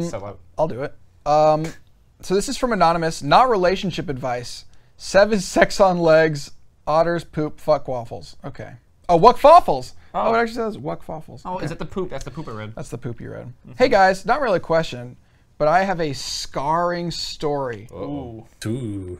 Sell out.
I'll do it. So this is from Anonymous. Not relationship advice. Sev is sex on legs. Otters poop. Fuck waffles. Okay. Oh, Wuck Waffles. Oh, it actually says Wuck Waffles.
Oh,
Okay.
is it the poop? That's the poop I read.
That's the poop you read. Hey guys, not really a question, but I have a scarring story.
Ooh.
Ooh.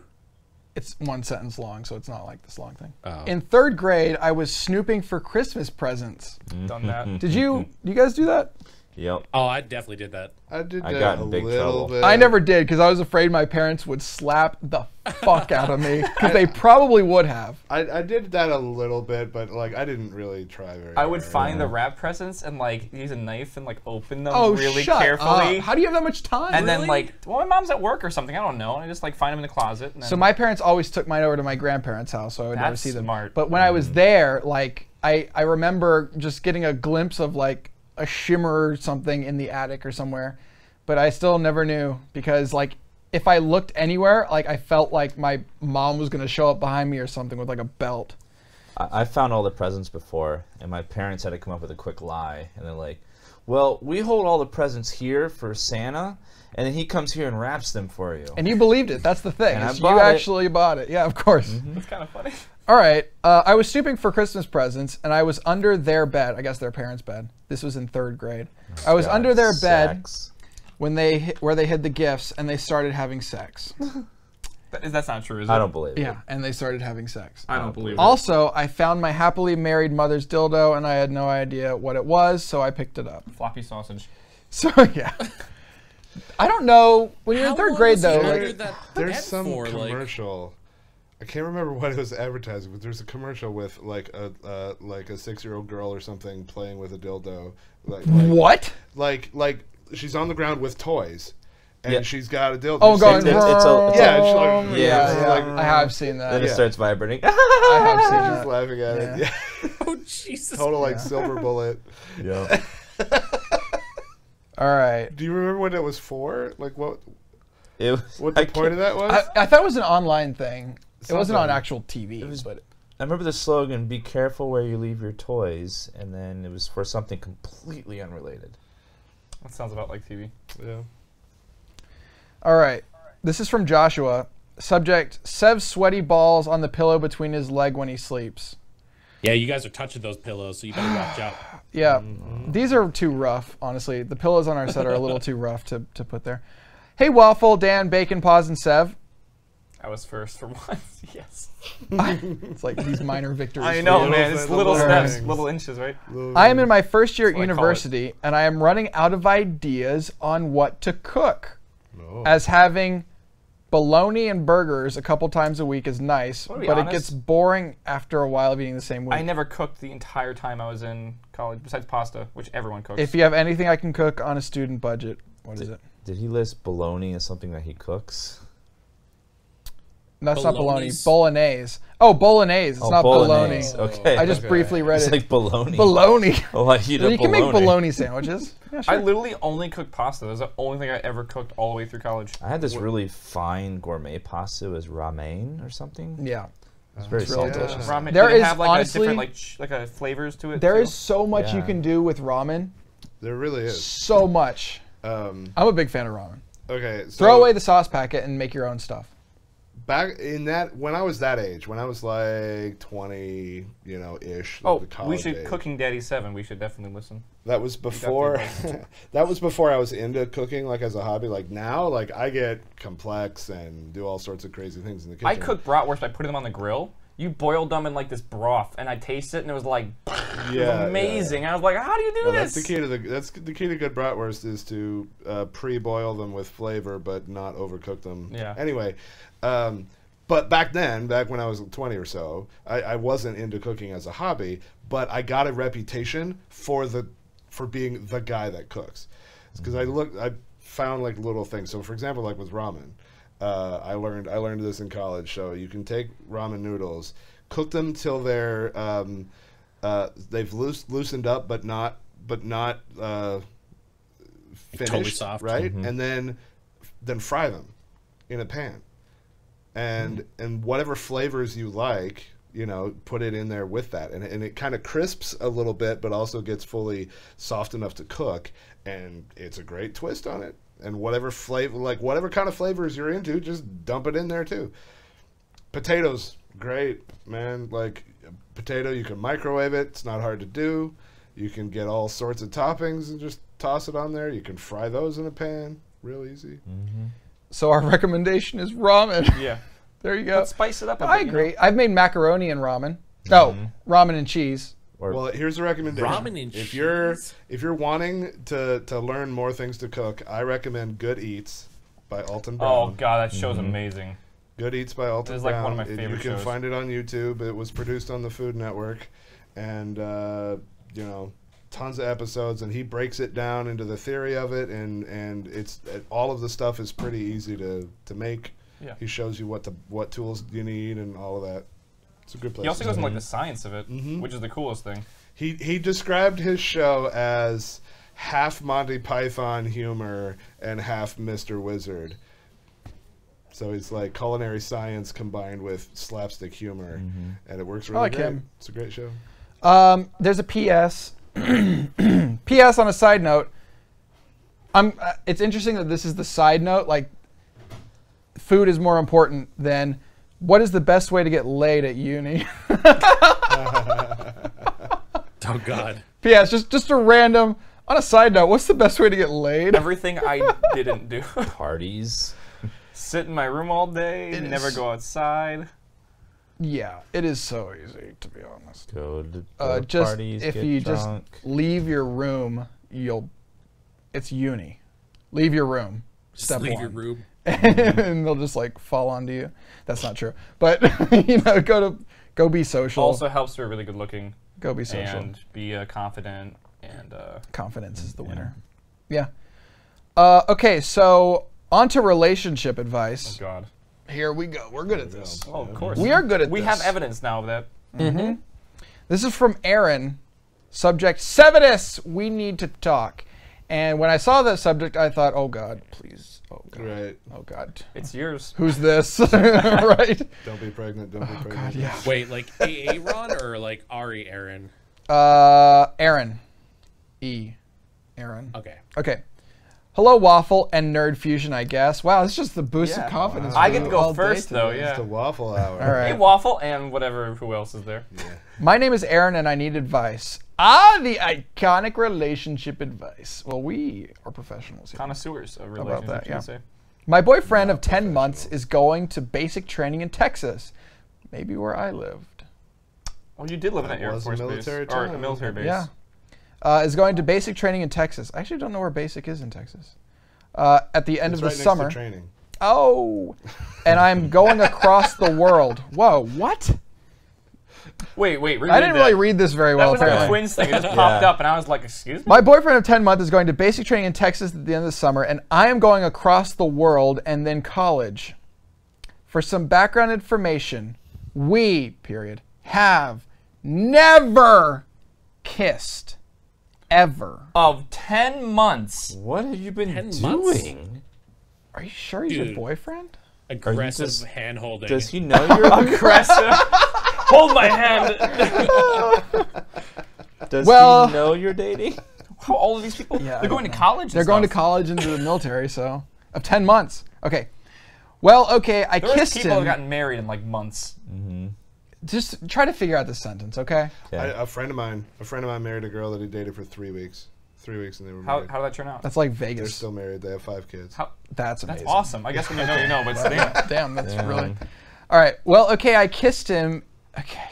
It's one sentence long, so it's not like this long thing.
Oh.
In 3rd grade, I was snooping for Christmas presents.
Done that.
Did you guys do that?
Yep.
Oh, I definitely did that.
I did
I
that
got
a
in big
little
trouble.
bit.
I never did because I was afraid my parents would slap the fuck out of me because they probably would have.
I did that a little bit, but like I didn't really try very
I would
hard.
find the wrap presents and like use a knife and like open them
Oh,
really
shut
carefully.
up. How do you have that much time?
And then like, well, my mom's at work or something. I don't know. And I just like find them in the closet. And then
So my parents always took mine over to my grandparents' house, so I would never
That's
see them.
smart.
But when I was there, like I remember just getting a glimpse of like a shimmer or something in the attic or somewhere, but I still never knew because like if I looked anywhere, like I felt like my mom was gonna show up behind me or something with like a belt.
I found all the presents before, and my parents had to come up with a quick lie, and they're like, "Well, we hold all the presents here for Santa, and then he comes here and wraps them for you."
And you believed it. That's the thing.
And I
is
bought
you
it.
actually bought it. Yeah, of course.
it's kind of funny.
All right. I was snooping for Christmas presents, and I was under their bed. I guess their parents' bed. This was in 3rd grade. I was
God,
under their bed
sex.
where they hid the gifts, and they started having sex.
That's not true, is it?
I don't believe it.
Yeah, and they started having sex.
I don't believe it.
Also, I found my happily married mother's dildo, and I had no idea what it was, so I picked it up.
Floppy sausage.
So yeah. I don't know. When you're in
How
3rd
long
grade,
was he
though,
under
like,
that
There's
bed
some
for, like-
commercial. I can't remember what it was advertising, but there's a commercial with like a 6-year-old girl or something playing with a dildo.
what?
Like she's on the ground with toys, and
Yeah.
she's got a dildo.
Oh,
She's
going.
saying-
it's a-
Yeah, it's like-
yeah,
it's
yeah.
like-
I have seen that.
Then it
Yeah.
starts vibrating.
I have seen
She's
that.
laughing at it.
Yeah.
Yeah.
Oh Jesus!
Total like silver bullet.
Yeah.
All right.
Do you remember what it was for? Like what
It was,
what the point of that was?
I thought it was an online thing. It wasn't on
Something.
actual TV.
was-
but
I remember the slogan, "Be careful where you leave your toys," and then it was for something completely unrelated.
That sounds about like TV.
Yeah.
all right. This is from Joshua. Subject: Sev's sweaty balls on the pillow between his leg when he sleeps.
Yeah, you guys are touching those pillows, so you better watch out.
Yeah, these are too rough, honestly. The pillows on our set are a little too rough to put there. Hey, Waffle, Dan, Bacon, Pause, and Sev.
I was first for once. Yes.
It's like these minor victories.
I know,
you.
man. It's little
Little
steps,
things.
little inches, right?
I am in my first year at
That's what I call
university, and I am running out of ideas on what to cook.
Oh.
As having bologna and burgers a couple times a week is nice,
Wanna be
but it
honest?
gets boring after a while of eating the same week.
I never cooked the entire time I was in college, besides pasta, which everyone cooks.
If you have anything I can cook on a student budget, what is it?
Did he list bologna as something that he cooks?
No, it's not bologna.
Bolognese?
Bolognese. Oh, bolognese. It's not bologna.
Okay.
I just briefly read
It's
it.
like bologna.
Bologna.
Oh, I eat a
You can make
bologna.
bologna sandwiches. Yeah,
I
sure.
literally only cooked pasta. That was the only thing I ever cooked all the way through college.
I had this really fine gourmet pasta. It was ramen or something.
Yeah.
It's very
It's really
salty.
delicious.
Ramen.
There
Did it
is
have like
honestly-
a different like a flavors to it.
There
too?
is so much you
Yeah.
can do with ramen.
There really is.
So much.
Um,
I'm a big fan of ramen.
okay, so
Throw away the sauce packet and make your own stuff.
back in that when I was that age, when I was like 20, ish.
Oh,
the
we
college
should
age.
Cooking Daddy 7. We should definitely listen.
That was before.
definitely
That was before I was into cooking, like as a hobby. Like now, like I get complex and do all sorts of crazy things in the kitchen.
I cooked bratwurst by putting them on the grill. You boiled them in like this broth, and I tasted it, and it was like, it was amazing. I was like, how do you do
Well,
this?
that's the key to good bratwurst is to pre-boil them with flavor, but not overcook them.
Yeah.
Anyway, but back when I was 20 or so, I wasn't into cooking as a hobby, but I got a reputation for being the guy that cooks, because I found like little things. So for example, like with ramen. I learned this in college. So you can take ramen noodles, cook them till they're they've loosened up, but not finished,
Totally soft.
right? And then fry them in a pan, and whatever flavors you like, put it in there with that, and it kind of crisps a little bit, but also gets fully soft enough to cook, and it's a great twist on it. And whatever flavor, like whatever kind of flavors you're into, just dump it in there too. Potatoes, great, man. Like potato, you can microwave it. It's not hard to do. You can get all sorts of toppings and just toss it on there. You can fry those in a pan, real easy.
So our recommendation is ramen.
Yeah.
There you go.
Let's spice it up a
I
bit,
agree. I've made macaroni and ramen. Oh, ramen and cheese.
Or
Well, here's a recommendation.
Ramen and
if
cheese?
you're wanting to learn more things to cook, I recommend Good Eats by Alton Brown.
Oh god, that show's amazing.
Good Eats by Alton
It is, like,
Brown.
one of my
You
favorite
can
shows.
find it on YouTube. It was produced on the Food Network, and tons of episodes. And he breaks it down into the theory of it, and it's all of the stuff is pretty easy to make.
Yeah.
He shows you what tools you need and all of that. It's a good place.
He also
to
goes into
start.
like the science of it, which is the coolest thing.
He described his show as half Monty Python humor and half Mr. Wizard. So it's like culinary science combined with slapstick humor, and it works really
like
great.
him.
It's a great show.
There's a PS. PS on a side note. It's interesting that this is the side note. Like, food is more important than what is the best way to get laid at uni.
Oh God.
PS, just a random. On a side note, what's the best way to get laid?
Everything I didn't do.
parties.
Sit in my room all day,
It
never
is-
go outside.
Yeah, it is so easy, to be honest.
Go to
Just
parties,
if
get
you
drunk.
just leave your room, it's uni. Leave your room.
Just
Step
leave
one.
your room.
And they'll just like fall onto you. That's not true. But go be social.
Also helps to be really good looking
Go be social.
and be confident and
Confidence is the winner. Yeah. Okay, so on to relationship advice.
oh god.
Here we go. We're good at this.
Oh, of course.
We are good at
We
this.
have evidence now of that.
This is from Aaron. Subject, Severus, we need to talk. And when I saw that subject, I thought, oh God, please. Oh God.
Right.
Oh God.
It's yours.
Who's this? Right?
Don't be pregnant. Don't be pregnant.
God, yeah.
Wait, like Aaron or like Ari Aaron?
Aaron. Aaron.
Okay.
Okay. Hello, Waffle and Nerd Fusion, I guess. Wow, it's just the boost of
Yeah.
confidence.
Wow.
I
for
get
you
to go
all day
first,
today.
though,
It's
yeah.
the waffle hour.
All right.
Hey, Waffle and whatever, who else is there?
Yeah.
My name is Aaron, and I need advice. Ah, the iconic relationship advice. Well, we are professionals here.
Connoisseurs of
about
relationships,
that?
you
Yeah.
could say.
My boyfriend of 10 months is going to basic training in Texas, maybe where I lived.
Well, you did live in an
That
Air
was a
Force
military
base. Or a
town.
military base.
Yeah. Is going to basic training in Texas. I actually don't know where basic is in Texas. At the end
It's
of
right
the
next
summer.
to training.
Oh, and I'm going across the world. Whoa, what?
Wait, reread
I didn't
that.
really read this very
That
well.
was like a
apparently.
twins thing. It just popped
Yeah.
up, and I was like, excuse me?
My boyfriend of 10 months is going to basic training in Texas at the end of the summer, and I am going across the world and then college. For some background information, we, have never kissed. Ever.
Of 10 months.
What have you been
10
doing?
months?
Are you sure he's your
Dude.
boyfriend?
Aggressive
just-
hand holding.
Does he know you're?
Aggressive. Hold my hand.
Does
Well-
he know you're dating?
How old are these people?
Yeah, I
They're going
don't
to
know.
college?
They're going to
stuff.
college into the military, so. Of 10 months. Okay. Well, okay, I
There are
kissed
people who
him.
have gotten married in like months.
Just try to figure out this sentence, okay?
Okay.
A friend of mine married a girl that he dated for 3 weeks. 3 weeks and they were
How
married.
did that turn out?
That's like
They're
Vegas.
still married. They have 5 kids.
How,
That's
that's
amazing.
awesome. I guess when you know, you know, but damn.
Damn, that's
Damn.
really. All right. Well, okay, I kissed him. Okay.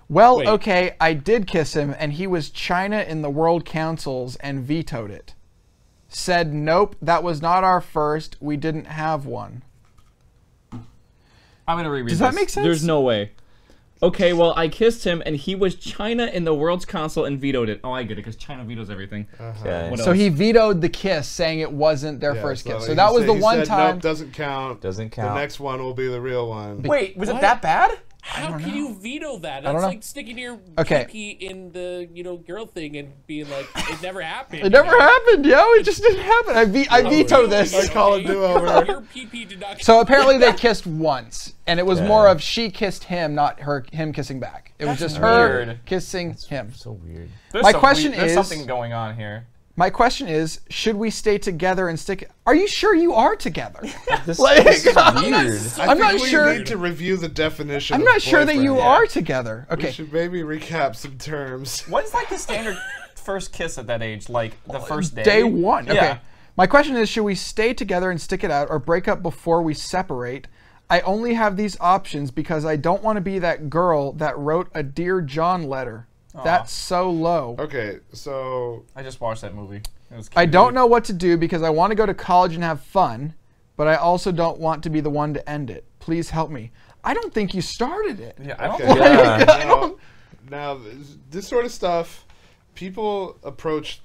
Well,
Wait.
okay, I did kiss him, and he was China in the World Councils and vetoed it. Said, nope, that was not our first. We didn't have one.
I'm going to reread
Does
this.
that make sense?
There's no way. Okay, well, I kissed him, and he was China in the World's Council and vetoed it. Oh, I get it, because China vetoes everything.
Okay.
What
So
else?
he vetoed the kiss, saying it wasn't their
Yeah,
first kiss. So
he
that was
said-
the
he
one
said,
time.
Nope, doesn't count.
Doesn't
The
count.
next one will be the real one.
Wait, was
What?
it that bad?
How can you veto that?
don't
That's
know.
like sticking your
Okay.
pee in the girl thing and being like, it never happened.
It never happened, yo. It just didn't happen. I vetoed this.
I call it do-over.
Your pee did not.
So apparently they kissed once, and it was
Yeah.
more of she kissed him, not him kissing back. It was
That's
just her
weird.
kissing him.
So weird.
There's
My
some
question
there's
is-
something going on here.
My question is, should we stay together and stick? Are you sure you are together?
This,
Like,
this is
I'm
weird.
I'm not
think we
sure.
need to review the definition.
I'm
of
not sure that you
boyfriend.
are together.
We
Okay.
should maybe recap some terms.
When's like the standard first kiss at that age? Like the first day?
Day one. Okay.
Yeah.
My question is, should we stay together and stick it out, or break up before we separate? I only have these options because I don't want to be that girl that wrote a Dear John letter. That's so low.
Okay, so
I just watched that movie. It was
I
cute.
don't know what to do because I want to go to college and have fun, but I also don't want to be the one to end it. Please help me. I don't think you started it.
Yeah, I don't
okay.
think
Now, this sort of stuff, people approach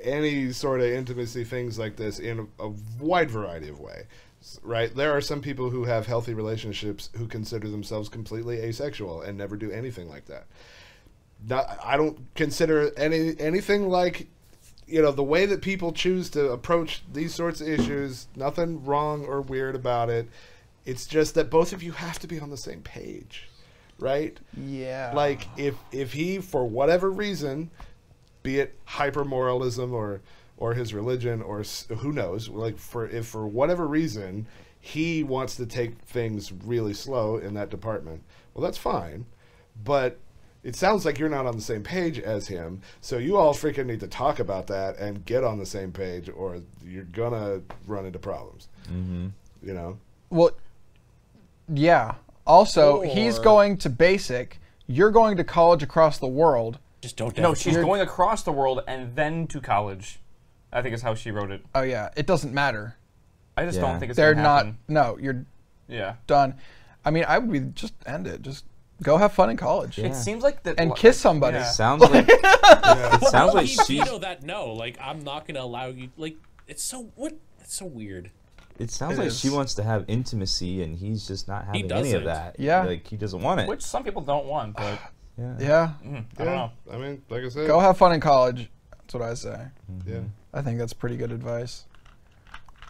any sort of intimacy things like this in a wide variety of ways. Right? There are some people who have healthy relationships who consider themselves completely asexual and never do anything like that. I don't consider anything like, the way that people choose to approach these sorts of issues, nothing wrong or weird about it. It's just that both of you have to be on the same page, right?
Yeah.
Like if he, for whatever reason, be it hypermoralism or his religion or who knows, like if for whatever reason he wants to take things really slow in that department, well, that's fine, but it sounds like you're not on the same page as him, so you all freaking need to talk about that and get on the same page, or you're gonna run into problems. Mm-hmm.
Well, yeah. Also, he's
Or-
going to basic. You're going to college across the world.
Just don't.
No, she's going across the world and then to college. I think is how she wrote it.
Oh yeah, it doesn't matter.
I just
Yeah.
don't think it's
They're
gonna
not.
happen.
No, you're
Yeah.
done. I mean, I would be just end it. Just go have fun in college
Yeah.
It seems like that.
and kiss somebody.
Yeah.
Sounds like it sounds like
he
she's.
veto that. No, like I'm not gonna allow you. Like it's so what? It's so weird.
It sounds
It
like
is.
she wants to have intimacy, and he's just not having any
doesn't.
of that.
Yeah.
Like he doesn't want it.
Which some people don't want, but
Yeah.
Yeah,
I don't know.
I mean, like I said,
go have fun in college. That's what I say.
yeah.
I think that's pretty good advice.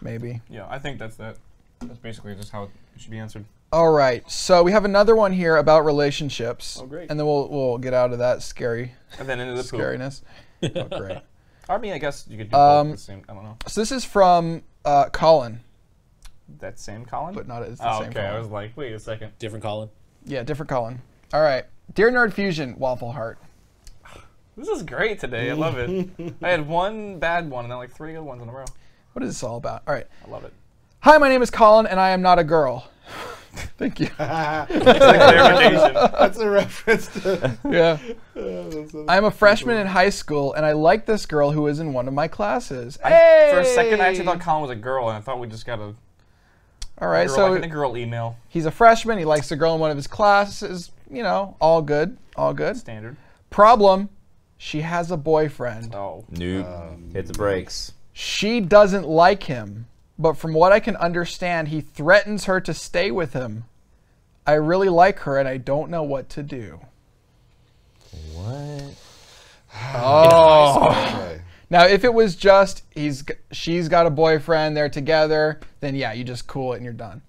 Maybe.
Yeah, I think that's that. That's basically just how it should be answered.
All right, so we have another one here about relationships.
Oh, great.
And then we'll get out of that scary
And then into the poop.
scariness. Oh, great.
I mean, I guess you could do both at the same. I don't know.
So this is from Colin,
That same Colin?
but not it's the same.
okay. I
Colin.
was like, wait a second.
Different Colin.
Yeah, different Colin. All right, dear Nerd Fusion, Waffle Heart.
This is great today. I love it. I had one bad one and then like 3 good ones in a row.
What is this all about? All right.
I love it.
Hi, my name is Colin, and I am not a girl. Thank you.
That's a reference to.
Yeah.
That's
I'm a freshman in high school, and I like this girl who is in one of my classes.
For a second, I actually thought Colin was a girl, and I thought we just got a
All right,
girl,
so
like in a girl email.
he's a freshman. He likes a girl in one of his classes. You know, all good, all good.
Standard.
Problem, she has a boyfriend.
Oh.
Nope. Hit the brakes.
She doesn't like him, but from what I can understand, he threatens her to stay with him. I really like her, and I don't know what to do.
What?
Oh.
Okay.
Now, if it was just she's got a boyfriend, they're together, then yeah, you just cool it and you're done.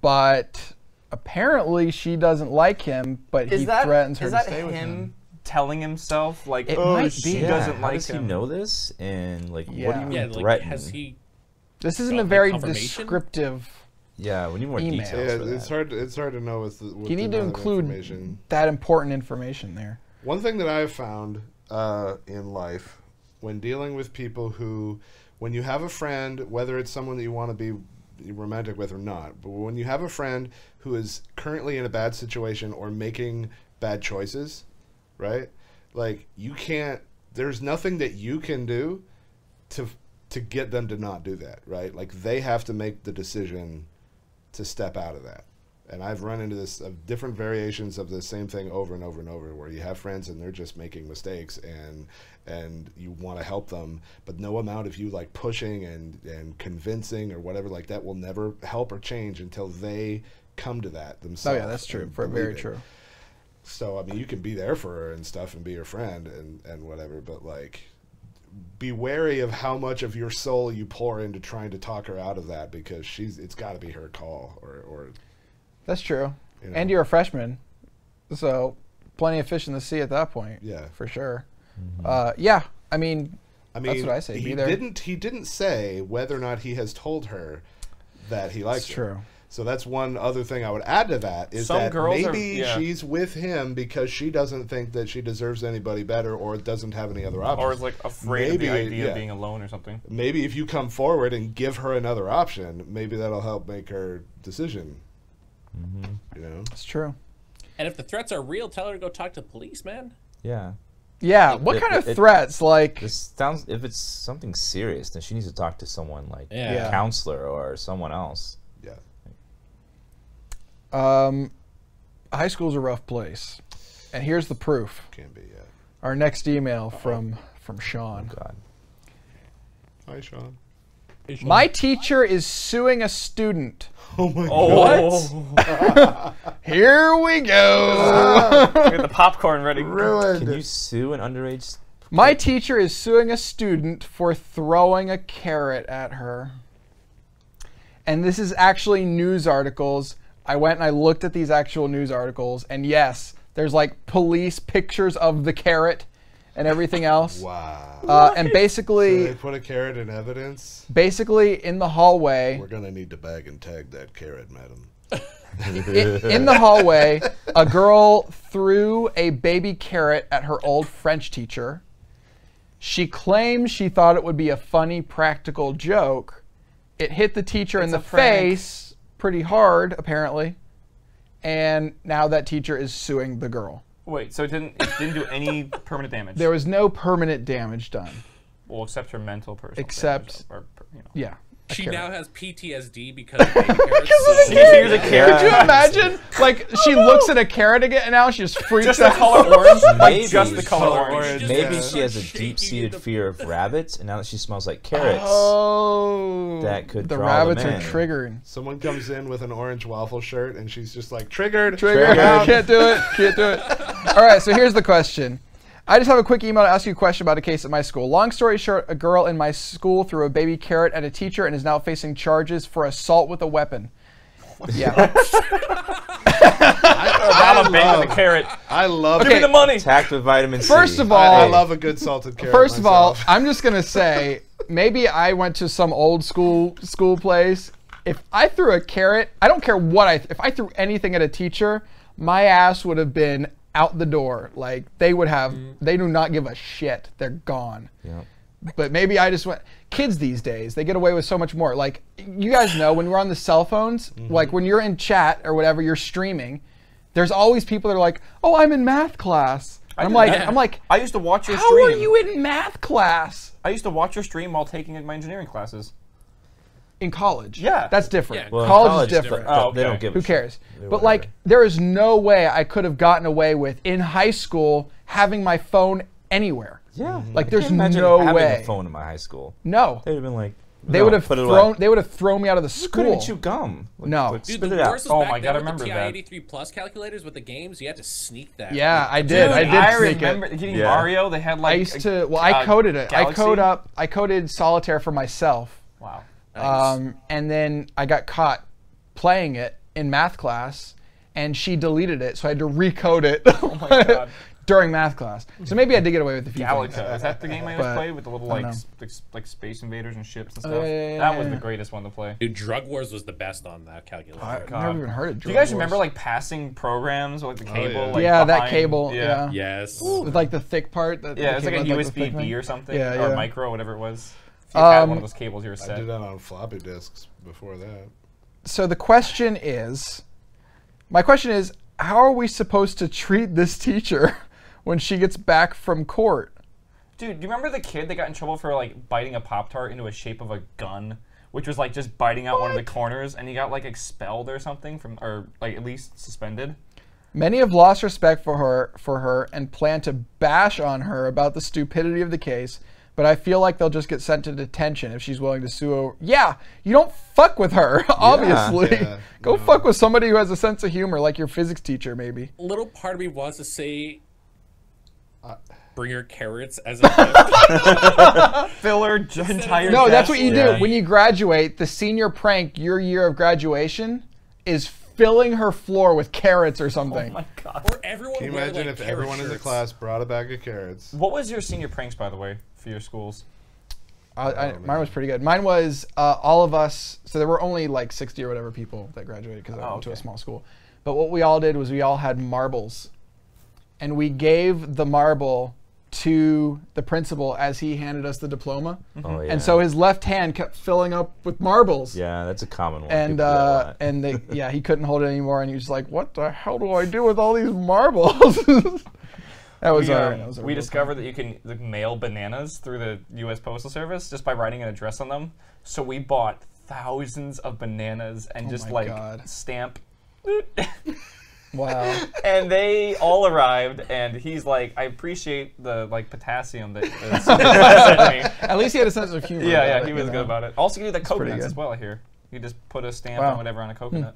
But apparently, she doesn't like him, but he threatens her to stay with him.
Telling himself like,
It
oh,
might
she
be.
doesn't
How
like
does he
him?
know this? And like, what do
Yeah.
you mean
Yeah, like,
threaten?
has he?
This isn't a
Like
very
confirmation?
descriptive.
Yeah, we need more
Email.
details.
Yeah,
for
it's
that.
hard. It's hard to know with the. With
You
the
need to
amount of
include
information.
that important information there.
One thing that I've found in life, when dealing with people who, when you have a friend, whether it's someone that you want to be romantic with or not, but when you have a friend who is currently in a bad situation or making bad choices, right? Like, you can't. There's nothing that you can do to get them to not do that, right? Like, they have to make the decision to step out of that. And I've run into this different variations of the same thing over and over and over, where you have friends and they're just making mistakes, and you want to help them, but no amount of you like pushing and convincing or whatever like that will never help or change until they come to that
Oh
themselves.
yeah, that's true.
and
Very
believe it.
true.
So I mean, you can be there for her and stuff and be her friend and whatever, but like, be wary of how much of your soul you pour into trying to talk her out of that, because it's got to be her call or
That's true.
you know.
And you're a freshman, so plenty of fish in the sea at that point.
Yeah.
for sure. Yeah, I mean,
I mean,
that's what I say.
He
Be there.
didn't say whether or not he has told her that he likes
It's
her.
true.
So that's one other thing I would add to that is
Some
that
girls are-
maybe
yeah.
she's with him because she doesn't think that she deserves anybody better or doesn't have any other options.
Or is like afraid
Maybe,
of the idea
yeah.
of being alone or something.
Maybe if you come forward and give her another option, maybe that'll help make her decision. You know?
It's true.
And if the threats are real, tell her to go talk to the police, man.
Yeah.
Yeah, what kind of threats? Like,
This sounds. If it's something serious, then she needs to talk to someone like
Yeah.
a counselor or someone else.
Yeah.
high school's a rough place, and here's the proof.
Can be, yeah.
Our next email from Sean.
God.
Hi, Sean.
My teacher is suing a student.
Oh my
What?
Here we go.
We got the popcorn ready.
Ruined.
Can you sue an underage?
My teacher is suing a student for throwing a carrot at her. And this is actually news articles. I went and I looked at these actual news articles, and yes, there's like police pictures of the carrot and everything else.
Wow.
And
So
basically,
they put a carrot in evidence.
in the hallway,
We're gonna need to bag and tag that carrot, madam.
in the hallway, a girl threw a baby carrot at her old French teacher. She claims she thought it would be a funny practical joke. It hit the teacher in
It's
the
a prank.
face pretty hard, apparently. And now that teacher is suing the girl.
Wait, so it didn't do any permanent damage?
There was no permanent damage done.
Well, except her mental personal
Except-
damage, you know.
Yeah. a
She
carrot.
now has PTSD because of baby carrots.
She hears a carrot.
Could you imagine? Like, she looks at a carrot again and now she just freaks
Just the
out.
color orange? Like,
Maybe.
just the color
Color
orange.
orange.
Maybe
Yeah.
she has a
Shaking
deep-seated
the-
fear of rabbits, and now that she smells like carrots,
Oh.
that could
The
draw
rabbits
them
are
in.
triggering.
Someone comes in with an orange waffle shirt, and she's just like, triggered.
Trigger.
out.
Can't do it. Can't do it. All right, so here's the question. I just have a quick email to ask you a question about a case at my school. Long story short, a girl in my school threw a baby carrot at a teacher and is now facing charges for assault with a weapon. Yeah.
I'm a bang with a carrot.
I love
Give me the money.
Attacked with vitamin C.
First of all,
I love a good salted carrot.
First of all,
myself.
I'm just gonna say maybe I went to some old school place. If I threw a carrot, I don't care what if I threw anything at a teacher, my ass would have been out the door. Like they would have, they do not give a shit. They're gone.
Yeah.
But maybe I just went. Kids these days, they get away with so much more. Like you guys know, when we're on the cell phones, like when you're in chat or whatever, you're streaming. There's always people that are like, "Oh, I'm in math class." I'm like,
I used to watch your
how
stream.
are you in math class?
I used to watch your stream while taking my engineering classes.
In college.
Yeah.
That's different.
Yeah,
Well, in
college is different.
Oh,
They don't
okay.
give
Who
a shit.
cares?
Yeah,
But
whatever.
like, there is no way I could have gotten away with in high school having my phone anywhere.
Yeah.
Like,
I
there's
can't imagine
no
having
way.
a phone in my high school.
No,
They'd have been like,
they
no,
would have
put it
thrown.
away.
They would have thrown me out of the
You couldn't
school.
chew gum. Like,
No.
like,
Dude,
spit
the
it out.
worst was
Oh
back
my
then
God, I
with the
remember that.
TI-83 Plus calculators with the games. You had to sneak that.
Yeah,
Like,
I did. I
Dude,
did
I
sneak
remember
it.
getting
Yeah.
Mario. They had like.
I used to. Well, I coded it.
Galaxy?
I coded solitaire for myself.
Wow.
nice.
And then I got caught playing it in math class, and she deleted it, so I had to recode it
my God.
during math class. So maybe I did get away with a few
Galaxy.
things.
Is that the game I
But
always played with the little
I don't
like
know.
like Space Invaders and ships and
Oh,
stuff?
yeah,
That was
yeah.
the greatest one to play.
Dude, Drug Wars was the best on that calculator.
I've
God.
never even heard of
Do you
Drug
guys remember
Wars.
like passing programs with like the cable?
yeah.
Like,
Yeah, that
behind-
cable, yeah.
Yes.
with like the thick part? That
Yeah,
the
it's like a
cable had, the
USB
thick
B
thing?
or something,
Yeah,
or
yeah.
micro, whatever it was. If you had one
Um,
of those cables, you were
I
set.
did that on floppy disks before that.
So the question is, my question is, how are we supposed to treat this teacher when she gets back from court?
Dude, do you remember the kid that got in trouble for like biting a Pop-Tart into a shape of a gun, which was like just biting out one of the corners, and he got like expelled or something from, or like at least suspended?
Many have lost respect for her and plan to bash on her about the stupidity of the case, but I feel like they'll just get sent to detention if she's willing to sue. Yeah, you don't fuck with her, obviously.
Yeah,
Go
no.
fuck with somebody who has a sense of humor, like your physics teacher, maybe.
Little part of me wants to say, bring her carrots as a gift.
Filler entire.
No, that's what you
Yeah.
do. When you graduate, the senior prank your year of graduation is filling her floor with carrots or something.
Oh my God.
Or everyone
Can you
wear,
imagine
like,
if
carrot
everyone in the
shirts.
class brought a bag of carrots?
What was your senior pranks, by the way, for your schools?
Mine was pretty good. Mine was all of us. So there were only like 60 or whatever people that graduated because I went to a
okay.
small school. But what we all did was we all had marbles, and we gave the marble to the principal as he handed us the diploma.
Oh, yeah.
And so his left hand kept filling up with marbles.
Yeah, that's a common one.
And
People do that a lot.
and they, he couldn't hold it anymore, and he was like, "What the hell do I do with all these marbles?" That was our.
We discovered that you can like, mail bananas through the U.S. Postal Service just by writing an address on them. So we bought thousands of bananas and just
my
like
God.
stamp.
Wow.
And they all arrived, and he's like, "I appreciate the like potassium that sent me."
At least he had a sense of humor.
Yeah,
about
yeah,
it,
he
you
was
know?
good about it. Also, you do the
pretty
coconuts
good.
as well. I hear you just put a stamp
Wow.
on whatever on a coconut.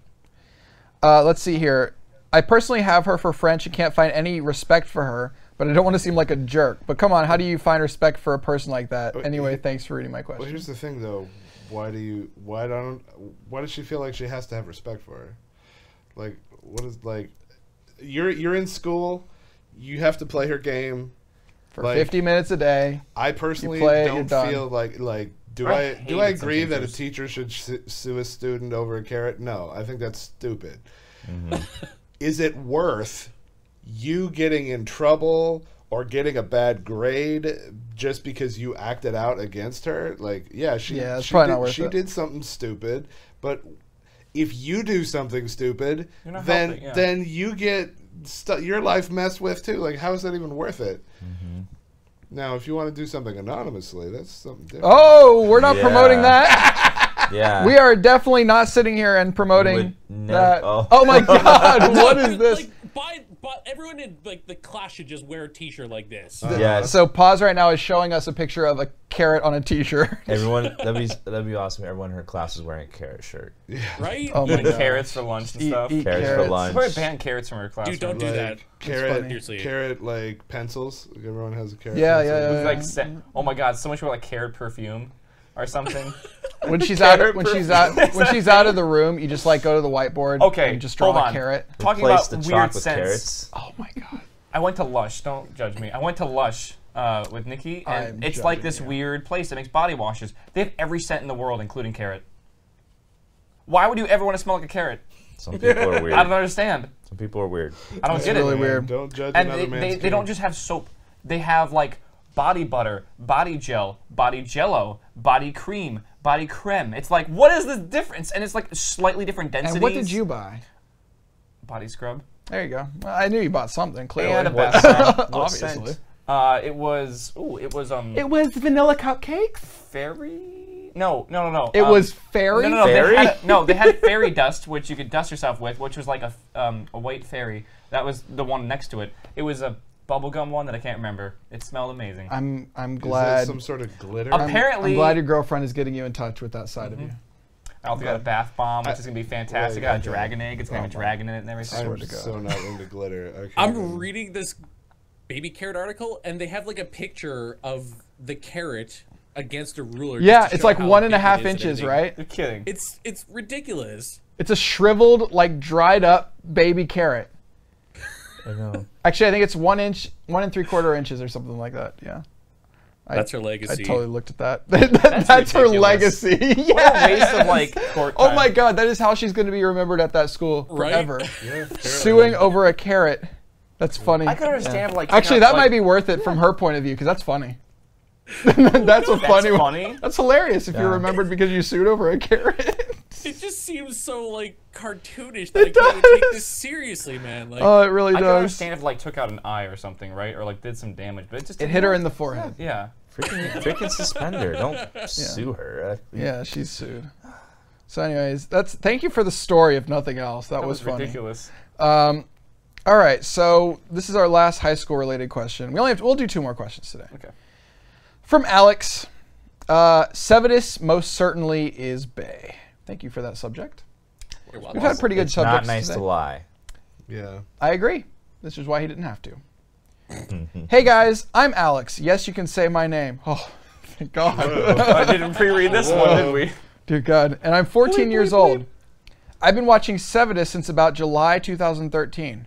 Let's see here. I personally have her for French and can't find any respect for her, but I don't want to seem like a jerk. But come on, how do you find respect for a person like that? Anyway, thanks for reading my
Well,
question.
here's the thing, though. Why does she feel like she has to have respect for her? Like, what is like? You're in school. You have to play her game.
For
like,
50 minutes a day.
I personally
play it, you're
don't
done.
feel like. Do
I
I
hated some
agree that a
teachers.
teacher should sue a student over a carrot? No, I think that's stupid. Is it worth you getting in trouble or getting a bad grade just because you acted out against her? Like, yeah,
it's
she
probably
did,
not worth
she
it.
did something stupid, but if you do something stupid,
You're not
then
helping, yeah.
then you get your life messed with too. Like, how is that even worth it? Now, if you want to do something anonymously, that's something different.
Oh, we're not
Yeah.
promoting that.
Yeah.
We are definitely not sitting here and promoting
Would never-
that.
oh.
Oh my God, what is
Dude,
this?
Like, everyone in like the class should just wear a T-shirt like this.
Yes.
So Pause right now is showing us a picture of a carrot on a t-shirt.
Everyone, that'd be awesome. Everyone in her class is wearing a carrot shirt.
Right?
Oh my
And
God.
carrots for lunch and stuff.
Eat
Carrots for
carrots.
lunch.
Probably ban carrots from her class.
Dude, don't do
Like,
that.
Carrot,
Seriously.
carrot like pencils. Everyone has a carrot.
Yeah,
pencil.
yeah, yeah.
Like, oh my God, so much more like carrot perfume or something.
When she's out of the room, you just like go to the whiteboard
Okay,
and just draw
hold
a
on.
carrot.
Talking
Replace
about
the
weird
chalk with
scents.
carrots.
Oh my god.
I went to Lush. Don't judge me. I went to Lush with Nikki, and
I'm
it's like
judging
this
you.
weird place that makes body washes. They have every scent in the world, including carrot. Why would you ever want to smell like a carrot?
Some people are weird.
I don't understand.
Some people are weird.
I don't
It's
get
really
it.
weird.
Don't judge
And
another man's
they don't just have soap. They have like body butter, body gel, body jello, body cream, body creme. It's like, what is the difference? And it's like slightly different densities.
And what did you buy?
Body scrub.
There you go. Well, I knew you bought something, clearly.
And a bath bomb. What
Obviously.
scent? It was
vanilla cupcakes?
fairy. No.
It was fairy?
No.
Fairy?
They had fairy dust, which you could dust yourself with, which was like a white fairy. That was the one next to it. It was a bubblegum one that I can't remember. It smelled amazing.
I'm
Is that
glad.
some sort of glitter?
Apparently,
I'm glad your girlfriend is getting you in touch with that side of you.
I also got a bath bomb, which is gonna be fantastic.
Wait,
I got a
okay.
dragon egg. It's gonna have a dragon in it and everything.
I'm so not into glitter. Okay.
I'm reading this baby carrot article, and they have like a picture of the carrot against a ruler. just
Yeah,
to
it's
show
like
how
1.5
big it is and
inches,
everything.
right?
You're kidding.
It's ridiculous.
It's a shriveled, like dried up baby carrot.
I know.
Actually, I think it's 1 inch, 1 3/4 inches or something like that. Yeah.
That's her
I
legacy.
totally looked at that. That's her
ridiculous.
legacy.
What a waste
Yes.
of like court
Oh
time.
my god, that is how she's going to be remembered at that school
Right?
forever.
Yeah, apparently.
Suing over a carrot. That's funny.
I could understand like
Actually,
you know,
that
like,
might be worth it from her point of view because that's funny. That's a funny one.
funny.
That's hilarious if
Yeah.
you're remembered because you sued over a carrot.
It just seems so like cartoonish that I can't even take this seriously, man. Like,
Oh, it really
I could
does.
understand if like took out an eye or something, right? Or like did some damage, but it just
It hit her in the forehead.
Yeah.
Freaking suspend her. Don't sue her.
Yeah, she's sued. So, anyways, thank you for the story, if nothing else. That,
That
was
was
funny.
ridiculous.
All right, so this is our last high school related question. We'll do 2 more questions today.
Okay.
From Alex, Sevidus most certainly is Bay. Thank you for that subject.
you're
We've
welcome.
had pretty good
It's
subjects
not nice
today.
to lie.
Yeah.
I agree. This is why he didn't have to. Hey guys, I'm Alex. Yes, you can say my name. Oh, thank God.
I didn't pre-read this one, did we?
Dear God. And I'm 14 years old. I've been watching Sevidus since about July 2013.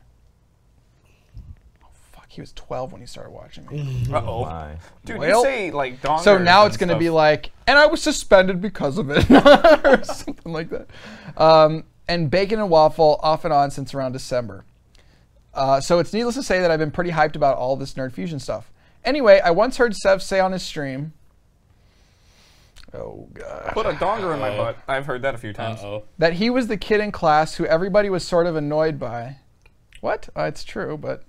Oh, fuck. He was 12 when he started watching me.
Uh-oh.
Lie.
Dude,
Well,
you say like dongers
So now
and
it's going to
stuff.
be like, and I was suspended because of it. Or something like that. And bacon and waffle off and on since around December. So it's needless to say that I've been pretty hyped about all this Nerd Fusion stuff. Anyway, I once heard Sev say on his stream, oh God,
Put a donger in my butt. I've heard that a few times.
Uh-oh.
that he was the kid in class who everybody was sort of annoyed by. What? It's true, but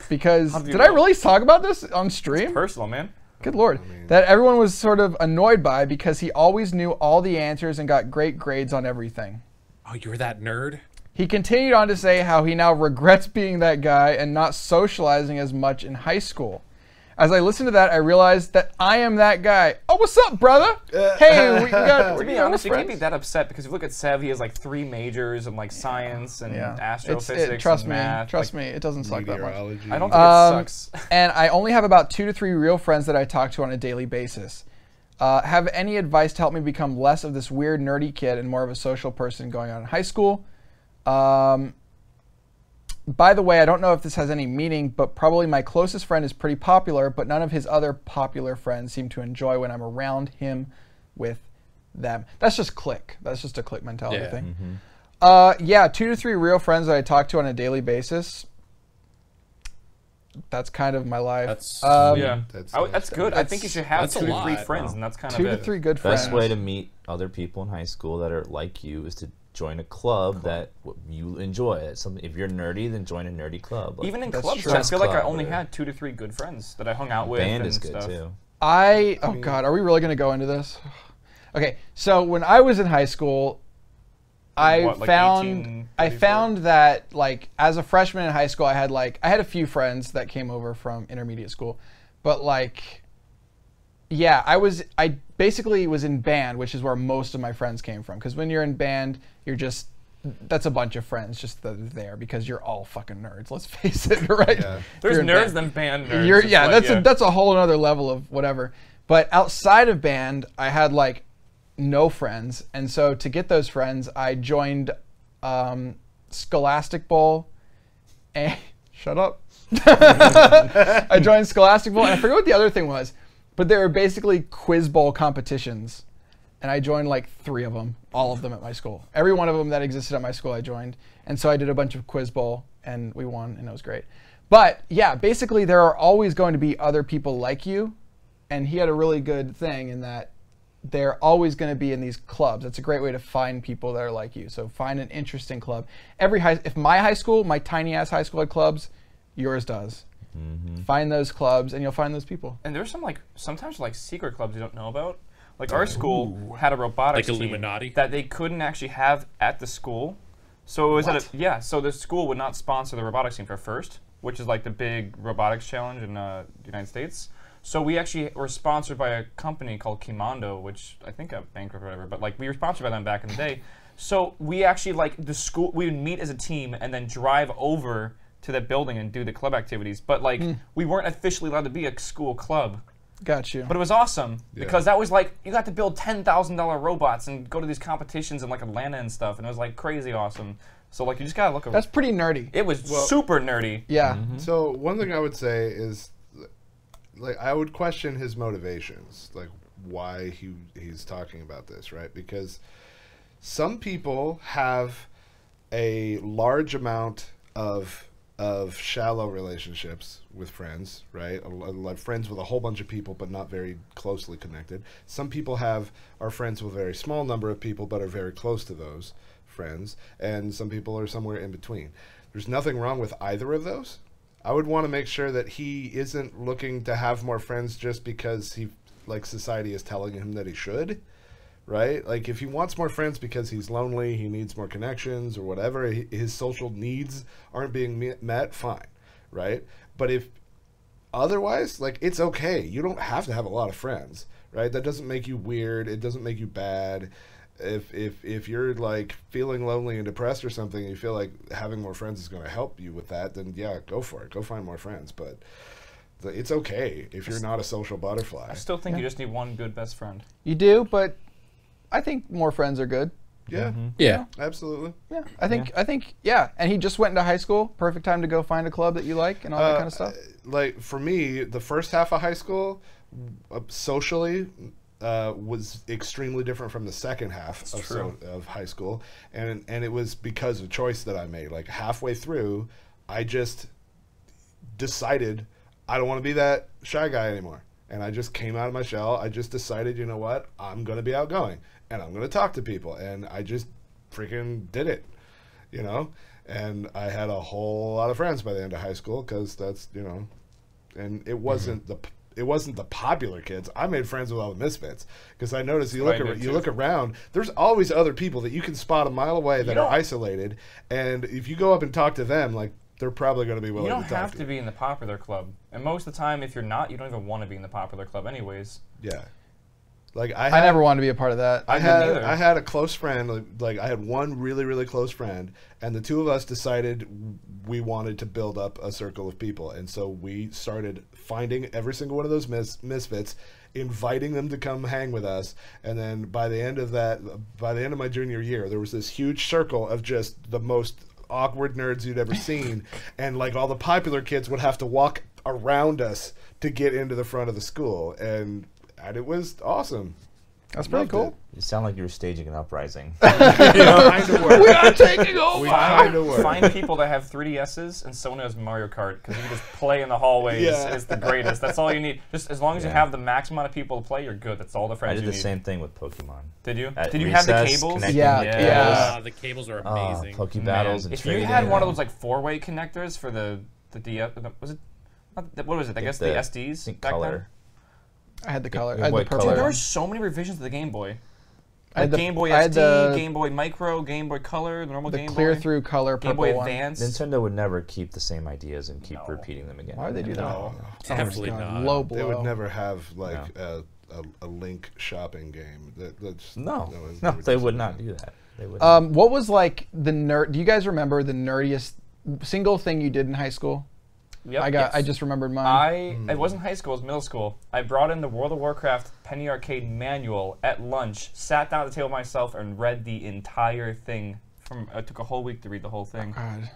because
How do you
did I
know?
really talk about this on stream?
Personal, man.
Good Lord. That everyone was sort of annoyed by because he always knew all the answers and got great grades on everything.
Oh, you're that nerd?
He continued on to say how he now regrets being that guy and not socializing as much in high school. As I listened to that, I realized that I am that guy. Oh, what's up, brother? Hey, we got.
To be honest, you can't be that upset because if you look at Sev, he has like 3 majors in like science and astrophysics
Trust
and
me,
math.
trust
like,
me, it doesn't suck that much.
Meteorology.
I don't think it sucks.
And I only have about 2 to 3 real friends that I talk to on a daily basis. Have any advice to help me become less of this weird nerdy kid and more of a social person going on in high school? By the way, I don't know if this has any meaning, but probably my closest friend is pretty popular, but none of his other popular friends seem to enjoy when I'm around him with them. That's just click. That's just a click mentality
Yeah.
thing. Yeah, 2 to 3 real friends that I talk to on a daily basis. That's kind of my life.
That's
Yeah,
That's
that's good. I think you should have
that's a
2 to 3
lot.
friends,
Wow.
and that's kind
2
of
to
it.
3 good friends.
Best way to meet other people in high school that are like you is to join a club that you enjoy. If you're nerdy, then join a nerdy club. Like,
Even in
That's
clubs,
true.
I feel like I
Club
only
or-
had 2 to 3 good friends that I hung out with.
band
and
is good
stuff.
too.
Oh God, are we really going to go into this? Okay, so when I was in high school, I
What, like
found
1834?
that like as a freshman in high school, I had a few friends that came over from intermediate school, but like, yeah, I basically was in band, which is where most of my friends came from. Because when you're in band, that's a bunch of friends just that are there because you're all fucking nerds. Let's face it, right?
Yeah.
There's
You're in
nerds
band.
than band nerds. It's like,
That's a whole other level of whatever. But outside of band, I had like no friends, and so to get those friends, I joined Scholastic Bowl. And shut up. I joined Scholastic Bowl, and I forget what the other thing was, but they were basically quiz bowl competitions, and I joined like 3 of them, all of them at my school. Every one of them that existed at my school, I joined, and so I did a bunch of quiz bowl, and we won, and it was great. But yeah, basically there are always going to be other people like you, and he had a really good thing in that they're always going to be in these clubs. It's a great way to find people that are like you. So find an interesting club. If my high school, my tiny ass high school had clubs, yours does. Find those clubs and you'll find those people.
And there's some sometimes secret clubs you don't know about. Like our school had a robotics
Like
team
Illuminati?
that they couldn't actually have at the school. So it was so the school would not sponsor the robotics team for FIRST, which is like the big robotics challenge in the United States. So we actually were sponsored by a company called Kimondo, which I think got bankrupt or whatever, but like we were sponsored by them back in the day. So we actually the school, we would meet as a team and then drive over to that building and do the club activities. But like we weren't officially allowed to be a school club.
Got you.
But it was awesome because that was like you got to build $10,000 robots and go to these competitions in like Atlanta and stuff, and it was like crazy awesome. So like you just gotta look over.
That's pretty nerdy.
It was super nerdy.
Yeah.
So one thing I would say is, like, I would question his motivations, like why he's talking about this, right? Because some people have a large amount of shallow relationships with friends, right? Like friends with a whole bunch of people, but not very closely connected. Some people are friends with a very small number of people, but are very close to those friends. And some people are somewhere in between. There's nothing wrong with either of those. I would want to make sure that he isn't looking to have more friends just because society is telling him that he should. Right? Like, if he wants more friends because he's lonely, he needs more connections or whatever, his social needs aren't being met, fine. Right? But if otherwise, like, it's okay. You don't have to have a lot of friends. Right? That doesn't make you weird. It doesn't make you bad. If you're, like, feeling lonely and depressed or something, and you feel like having more friends is going to help you with that, then, yeah, go for it. Go find more friends. But it's okay if you're not a social butterfly.
I still think you just need one good best friend.
You do, but I think more friends are good.
Yeah.
Yeah.
Absolutely.
Yeah, I think, yeah. And he just went into high school. Perfect time to go find a club that you like and all that kind of stuff.
Like, for me, the first half of high school, socially, was extremely different from the second half of high school. And it was because of choice that I made. Like, halfway through, I just decided I don't want to be that shy guy anymore. And I just came out of my shell. I just decided, you know what? I'm going to be outgoing. And I'm going to talk to people. And I just freaking did it, you know? And I had a whole lot of friends by the end of high school because that's, you know, and it wasn't the popular kids. I made friends with all the misfits because I noticed you look around, there's always other people that you can spot a mile away that are isolated. And if you go up and talk to them, like, they're probably going to be willing to talk to you.
You don't have to be in the popular club. And most of the time, if you're not, you don't even want to be in the popular club anyways.
Yeah. Like,
I never wanted to be a part of that.
I had a close friend, like I had one really, really close friend, and the two of us decided we wanted to build up a circle of people. And so we started finding every single one of those misfits, inviting them to come hang with us. And then by the end of my junior year, there was this huge circle of just the most awkward nerds you'd ever seen, and like all the popular kids would have to walk around us to get into the front of the school, and it was awesome.
That's pretty cool.
You sound like you were staging an uprising.
We are taking over.
Find people that have 3DSs and someone who has Mario Kart, because you can just play in the hallways.
Yeah.
It's the greatest. That's all you need. Just as long as you have the maximum amount of people to play, you're good. That's all the friends you need.
I did the same thing with Pokemon.
Did you?
At
Did you have the
recess,
cables?
connecting
Yeah.
The cables are amazing.
Poke battles and
if you
trading.
had one of those like 4-way connectors for the DS, was it? What was it? I guess the SDs.
think
back
color.
then?
I had the color.
Game
I had
Boy
the purple
Color.
There
one.
were so many revisions of the Game Boy.
I had the
Game Boy
I had
SD, Game Boy Micro, Game Boy Color, the normal
the
Game Boy.
clear through color
Game
purple
Boy
one.
Advance.
Nintendo would never keep the same ideas and keep repeating them again.
Why would they do that?
No.
Definitely not.
Low
They
blow.
would never have like a Link shopping game. That's
No,
never
they
does
would
that.
not do that. They would.
What was like the nerd? Do you guys remember the nerdiest single thing you did in high school?
Yep.
I just remembered mine.
It wasn't high school, it was middle school. I brought in the World of Warcraft Penny Arcade manual at lunch, sat down at the table myself, and read the entire thing. It took a whole week to read the whole thing.
God.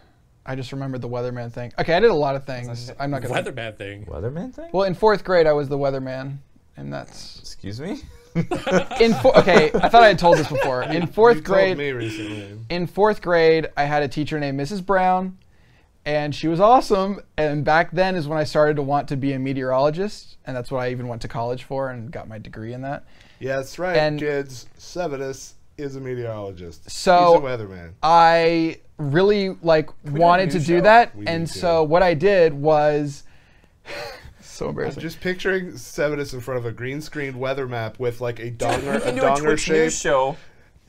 I just remembered the weatherman thing. Okay, I did a lot of things. I'm not gonna.
Weatherman thing.
Weatherman thing?
Well, in 4th grade, I was the weatherman, and that's.
Excuse me?
Okay, I thought I had told this before. In 4th grade.
Told me recently.
In 4th grade, I had a teacher named Mrs. Brown, and she was awesome. And back then is when I started to want to be a meteorologist, and that's what I even went to college for and got my degree in that.
Yeah, that's right,
And-
kids. Sevenus is a meteorologist.
So-
He's a weatherman.
I really wanted to
new
do
show?
that,
We
and
need to.
so what I did was so embarrassing.
Just picturing Sevenus in front of a green screened weather map with like a
We
donger,
can do a Twitch
shape.
news show,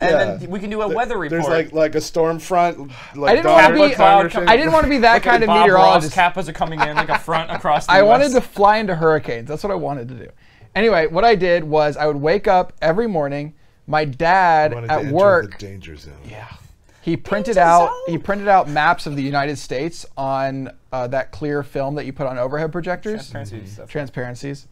and
Yeah.
then we can do a weather report.
There's like a storm front. Like
I didn't want to
donger-
be.
donger shape.
I didn't want to be that
Look at
kind of
Bob
meteorologist.
Ross Kappas are coming in like a front across the
I
US.
wanted to fly into hurricanes. That's what I wanted to do. Anyway, what I did was I would wake up every morning. My dad
Wanted to
at
enter
work.
the danger zone.
Yeah. He printed out maps of the United States on that clear film that you put on overhead projectors.
Transparency stuff.
Transparencies.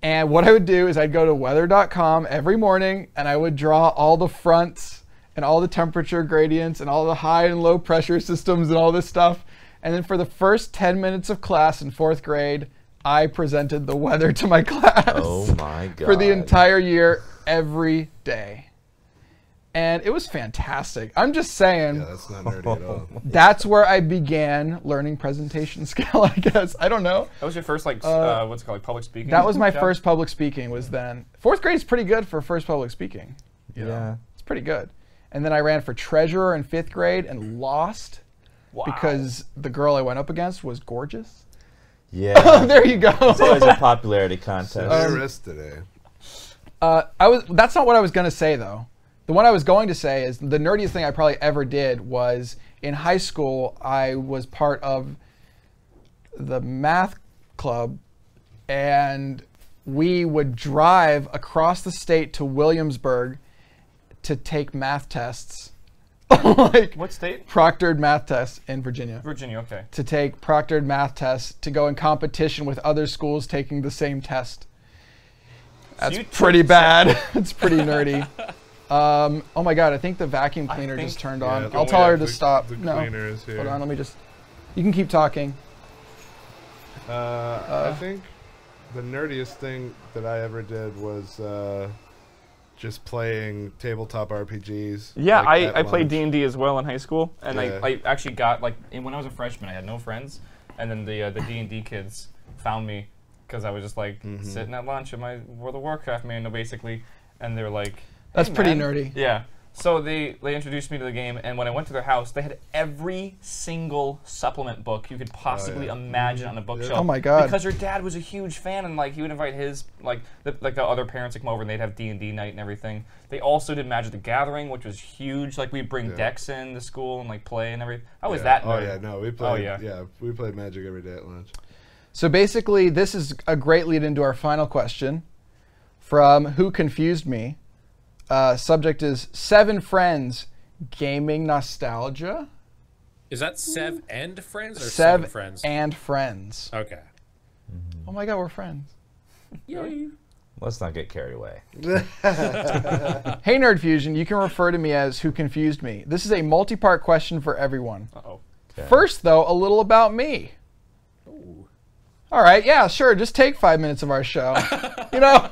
And what I would do is I'd go to weather.com every morning and I would draw all the fronts and all the temperature gradients and all the high and low pressure systems and all this stuff. And then for the first 10 minutes of class in 4th grade, I presented the weather to my class.
Oh my god.
For the entire year, every day. And it was fantastic. I'm just saying,
Yeah, that's not nerdy at all.
that's where I began learning presentation skill, I guess. I don't know.
That was your first what's it called, like public speaking?
That was my
job?
first public speaking was then. 4th grade is pretty good for first public speaking.
Yeah.
It's pretty good. And then I ran for treasurer in 5th grade and lost
Wow.
because the girl I went up against was gorgeous.
Yeah.
There you go.
It's always a popularity contest.
Severe risk today.
That's not what I was going to say, though. The one I was going to say is the nerdiest thing I probably ever did was in high school, I was part of the math club, and we would drive across the state to Williamsburg to take math tests. Like
What state?
proctored math tests in Virginia.
Virginia, okay.
To take proctored math tests to go in competition with other schools taking the same test. That's
you took
pretty bad. It's pretty nerdy. Oh my god, I think the vacuum cleaner
think-
just turned
Yeah,
on.
the-
I'll tell her
the-
to stop.
the
No.
cleaner is here.
Hold on, let me just. You can keep talking.
I think the nerdiest thing that I ever did was just playing tabletop RPGs.
Yeah,
like, at
I played
lunch.
D&D as well in high school, and
Yeah.
I actually got when I was a freshman, I had no friends, and then the D&D kids found me because I was just like sitting at lunch in my World of Warcraft manual basically, and they were like,
That's
"Hey,
pretty
man."
nerdy.
Yeah. So they introduced me to the game, and when I went to their house, they had every single supplement book you could possibly
yeah.
imagine on a bookshelf.
Oh my God.
Because your dad was a huge fan, and like he would invite his the other parents to come over, and they'd have D&D night and everything. They also did Magic the Gathering, which was huge. Like we'd bring decks in to school and like play and everything. I was that
Oh
nerd.
yeah, no, we played.
yeah.
We played Magic every day at lunch.
So basically, this is a great lead into our final question from Who Confused Me. Subject is 7 Friends, Gaming Nostalgia.
Is that Sev and Friends or
Sev
Seven Friends?
and Friends.
Okay.
Oh my god, we're friends.
Yay.
Let's not get carried away.
Hey Nerd Fusion, you can refer to me as Who Confused Me. This is a multi-part question for everyone.
Uh-oh.
Okay.
First, though, a little about me. All right, yeah, sure. Just take 5 minutes of our show. You know,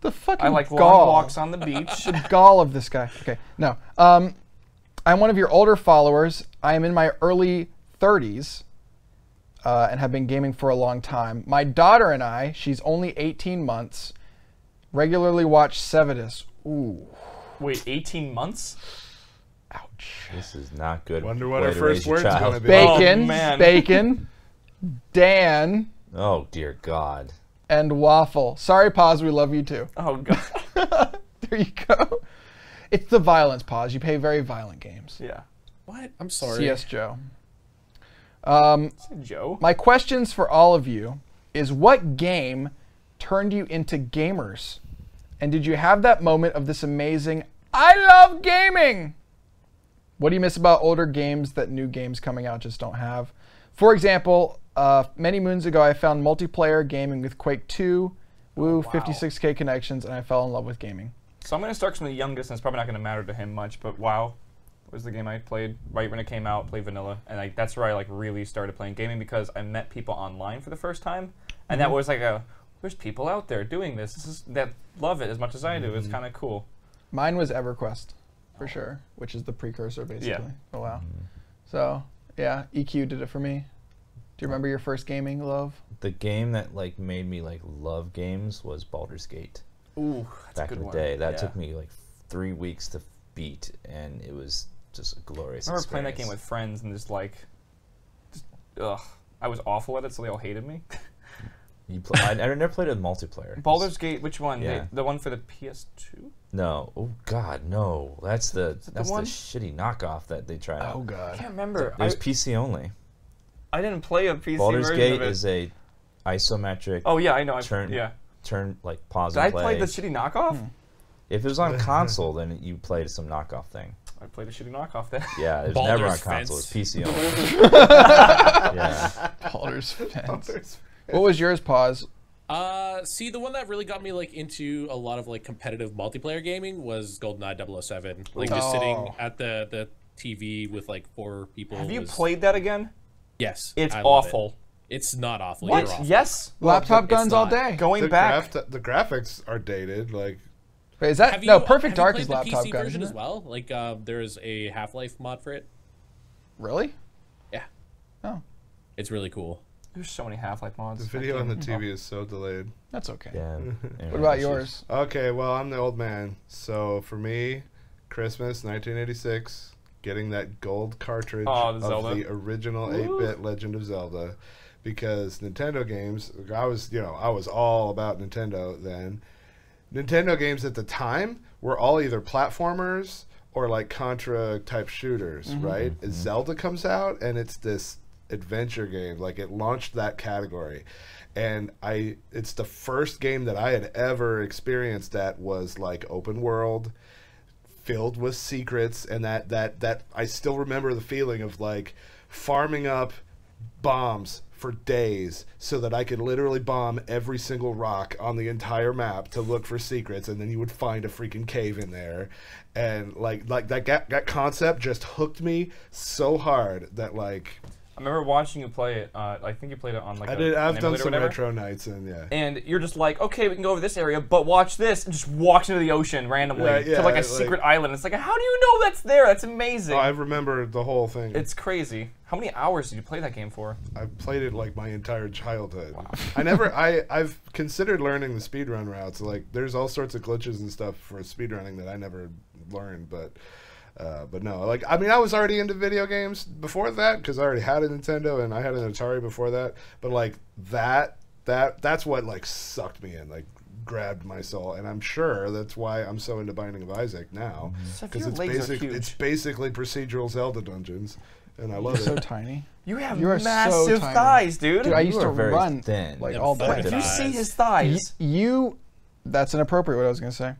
the fucking
I like long
gall.
walks on the beach.
The gall of this guy. Okay, no. I'm one of your older followers. I am in my early 30s and have been gaming for a long time. My daughter and I, she's only 18 months, regularly watch Sevidus. Ooh,
Wait, 18 months?
ouch.
This is not good.
Wonder what
way
our
to
first
raise your
word's
child.
gonna be.
Bacon,
Oh, man.
bacon, Dan,
Oh dear God.
and Waffle. Sorry, Paz, we love you too.
Oh god.
There you go. It's the violence, Paz. You play very violent games.
Yeah.
What? I'm sorry.
CS Joe.
Joe.
My questions for all of you is what game turned you into gamers? And did you have that moment of this amazing, I love gaming? What do you miss about older games that new games coming out just don't have? For example, Many moons ago, I found multiplayer gaming with Quake 2, Woo, 56K connections, and I fell in love with gaming.
So I'm going to start from the youngest, and it's probably not going to matter to him much, but WoW was the game I played right when it came out, played vanilla, and that's where I really started playing gaming because I met people online for the first time, and that was there's people out there doing this that love it as much as I do. It's kind of cool.
Mine was EverQuest, for sure, which is the precursor, basically.
Yeah.
Oh, wow. So, yeah, EQ did it for me. Do you remember your first gaming love?
The game that made me love games was Baldur's Gate.
Ooh, that's
Back
a good
in the
one.
day, that
Yeah.
took me 3 weeks to beat, and it was just a glorious
I remember
experience.
playing that game with friends and ugh, I was awful at it, so they all hated me.
I never played it with multiplayer.
Baldur's Gate, which one?
Yeah.
The one for the PS2?
No. Oh God, no. That's the
one?
shitty knockoff that they tried out.
Oh,
I
God.
can't remember.
It was PC only.
I didn't play a PC
Baldur's
version
Gate
of it.
is a isometric
Oh yeah, I know.
turn pause
Did
and
I
play.
play the shitty knockoff?
If it was on console, then you played some knockoff thing.
I played a shitty knockoff then.
Yeah, it was never on
Baldur's
console.
Fence.
It was PC only. Yeah.
Baldur's Fence. What was yours, Pause?
See, the one that really got me into a lot of competitive multiplayer gaming was GoldenEye 007. Just sitting
Oh.
at the TV with 4 people.
Have you
was-
played that again?
Yes.
It's
I love
awful.
it. It's not awful.
What?
You're awful.
Yes.
Laptop
it's
guns all
not.
day.
Going back.
The graphics are dated.
Wait, is that no? Perfect Dark
have
is
you played
laptop
the PC
gun,
version
isn't
as
it?
well. There's a Half-Life mod for it.
Really?
Yeah.
Oh,
It's really cool.
There's so many Half-Life mods.
The video on the TV is so delayed.
that's okay.
Yeah.
What about yours?
Okay, well, I'm the old man. So for me, Christmas 1986, getting that gold cartridge
Oh, the
of
Zelda.
the original 8-bit Legend of Zelda, because Nintendo games, I was all about Nintendo then. Nintendo games at the time were all either platformers or Contra type shooters, right? Zelda comes out and it's this adventure game. It launched that category. And it's the first game that I had ever experienced that was open world, filled with secrets, and that I still remember the feeling of farming up bombs for days so that I could literally bomb every single rock on the entire map to look for secrets, and then you would find a freaking cave in there. And that concept just hooked me so hard that
I remember watching you play it. I think you played it on
I've
an
done
emulator or
some
whatever.
retro nights, and yeah.
And you're just okay, we can go over this area, but watch this, and just walks into the ocean randomly
Yeah,
to a secret island. It's how do you know that's there? That's amazing.
I remember the whole thing.
It's crazy. How many hours did you play that game for?
I played it my entire childhood. I've considered learning the speedrun routes. There's all sorts of glitches and stuff for speedrunning that I never learned, but no. I was already into video games before that because I already had a Nintendo and I had an Atari before that. But that's what sucked me in, grabbed my soul, and I'm sure that's why I'm so into Binding of Isaac now, because
your legs are huge.
it's basically procedural Zelda dungeons, and I love
So
it.
tiny.
You have
You are so
massive
tiny.
thighs, dude.
Dude, I used
You
to
are very
run
thin.
all day.
If you
Thighs.
see his thighs,
That's inappropriate. What I was gonna say.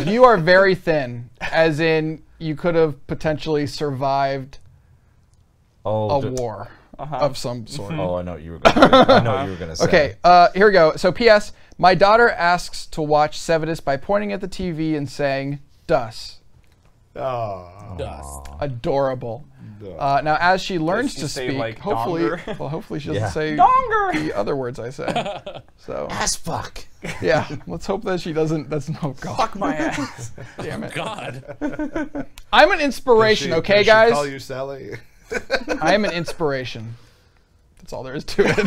You are very thin, as in you could have potentially survived
Oh,
a war of some sort.
Oh, I know what you were going to say. I know what you were going to say.
Okay, here we go. So, P.S. My daughter asks to watch Sevidus by pointing at the TV and saying, "Dus."
Oh,
Dust.
Adorable. Now, as she learns
she
to
say,
speak, hopefully,
donger?
hopefully she doesn't
Yeah.
say
Donger!
the other words I say. So,
Ass fuck.
yeah, let's hope that she doesn't. That's no God.
fuck my ass.
Damn it.
God.
I'm an inspiration, okay,
does she
guys?
call you Sally?
I am an inspiration. That's all there is to it.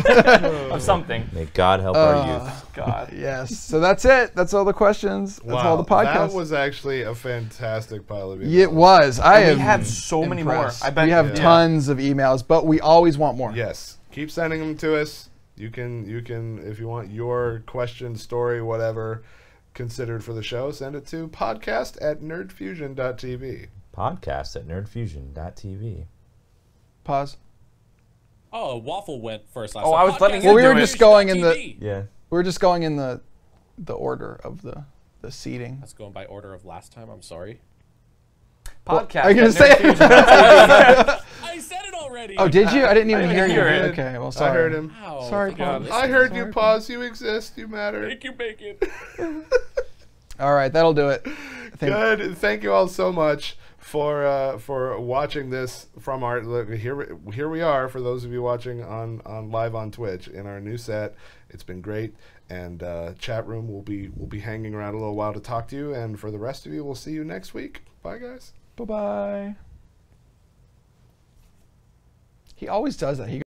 Of something.
May God help our youth.
God.
Yes. So that's it. That's all the questions. That's all the podcast.
That was actually a fantastic pile of emails.
It was. I
And
am.
we have so many more.
impressed.
I bet
we have
yeah.
tons of emails, but we always want more.
Yes, keep sending them to us. You can if you want your question, story, whatever considered for the show, send it to podcast@nerdfusion.tv.
Podcast@nerdfusion.tv.
Pause.
Oh, Waffle went first last
Oh,
time.
I was letting
Podcast
you Well, we
were
at
just going in
TV.
Yeah.
We were just going in the order of the seating.
That's going by order of last time. I'm sorry.
Podcast.
Are you gonna
at
say it?
nerdfusion.tv.
I said it already.
Oh, did you? I didn't even hear you.
hear it.
Okay, well, sorry.
I heard him.
Wow.
Sorry,
God,
Pause.
I heard you.
Sorry.
Pause. You exist. You matter.
Thank you, Bacon.
All right, that'll do it.
Good. Thank you all so much for watching this from our look. Here we are for those of you watching on live on Twitch in our new set. It's been great, and chat room will be hanging around a little while to talk to you. And for the rest of you, we'll see you next week. Bye, guys.
Bye bye. He always does that. He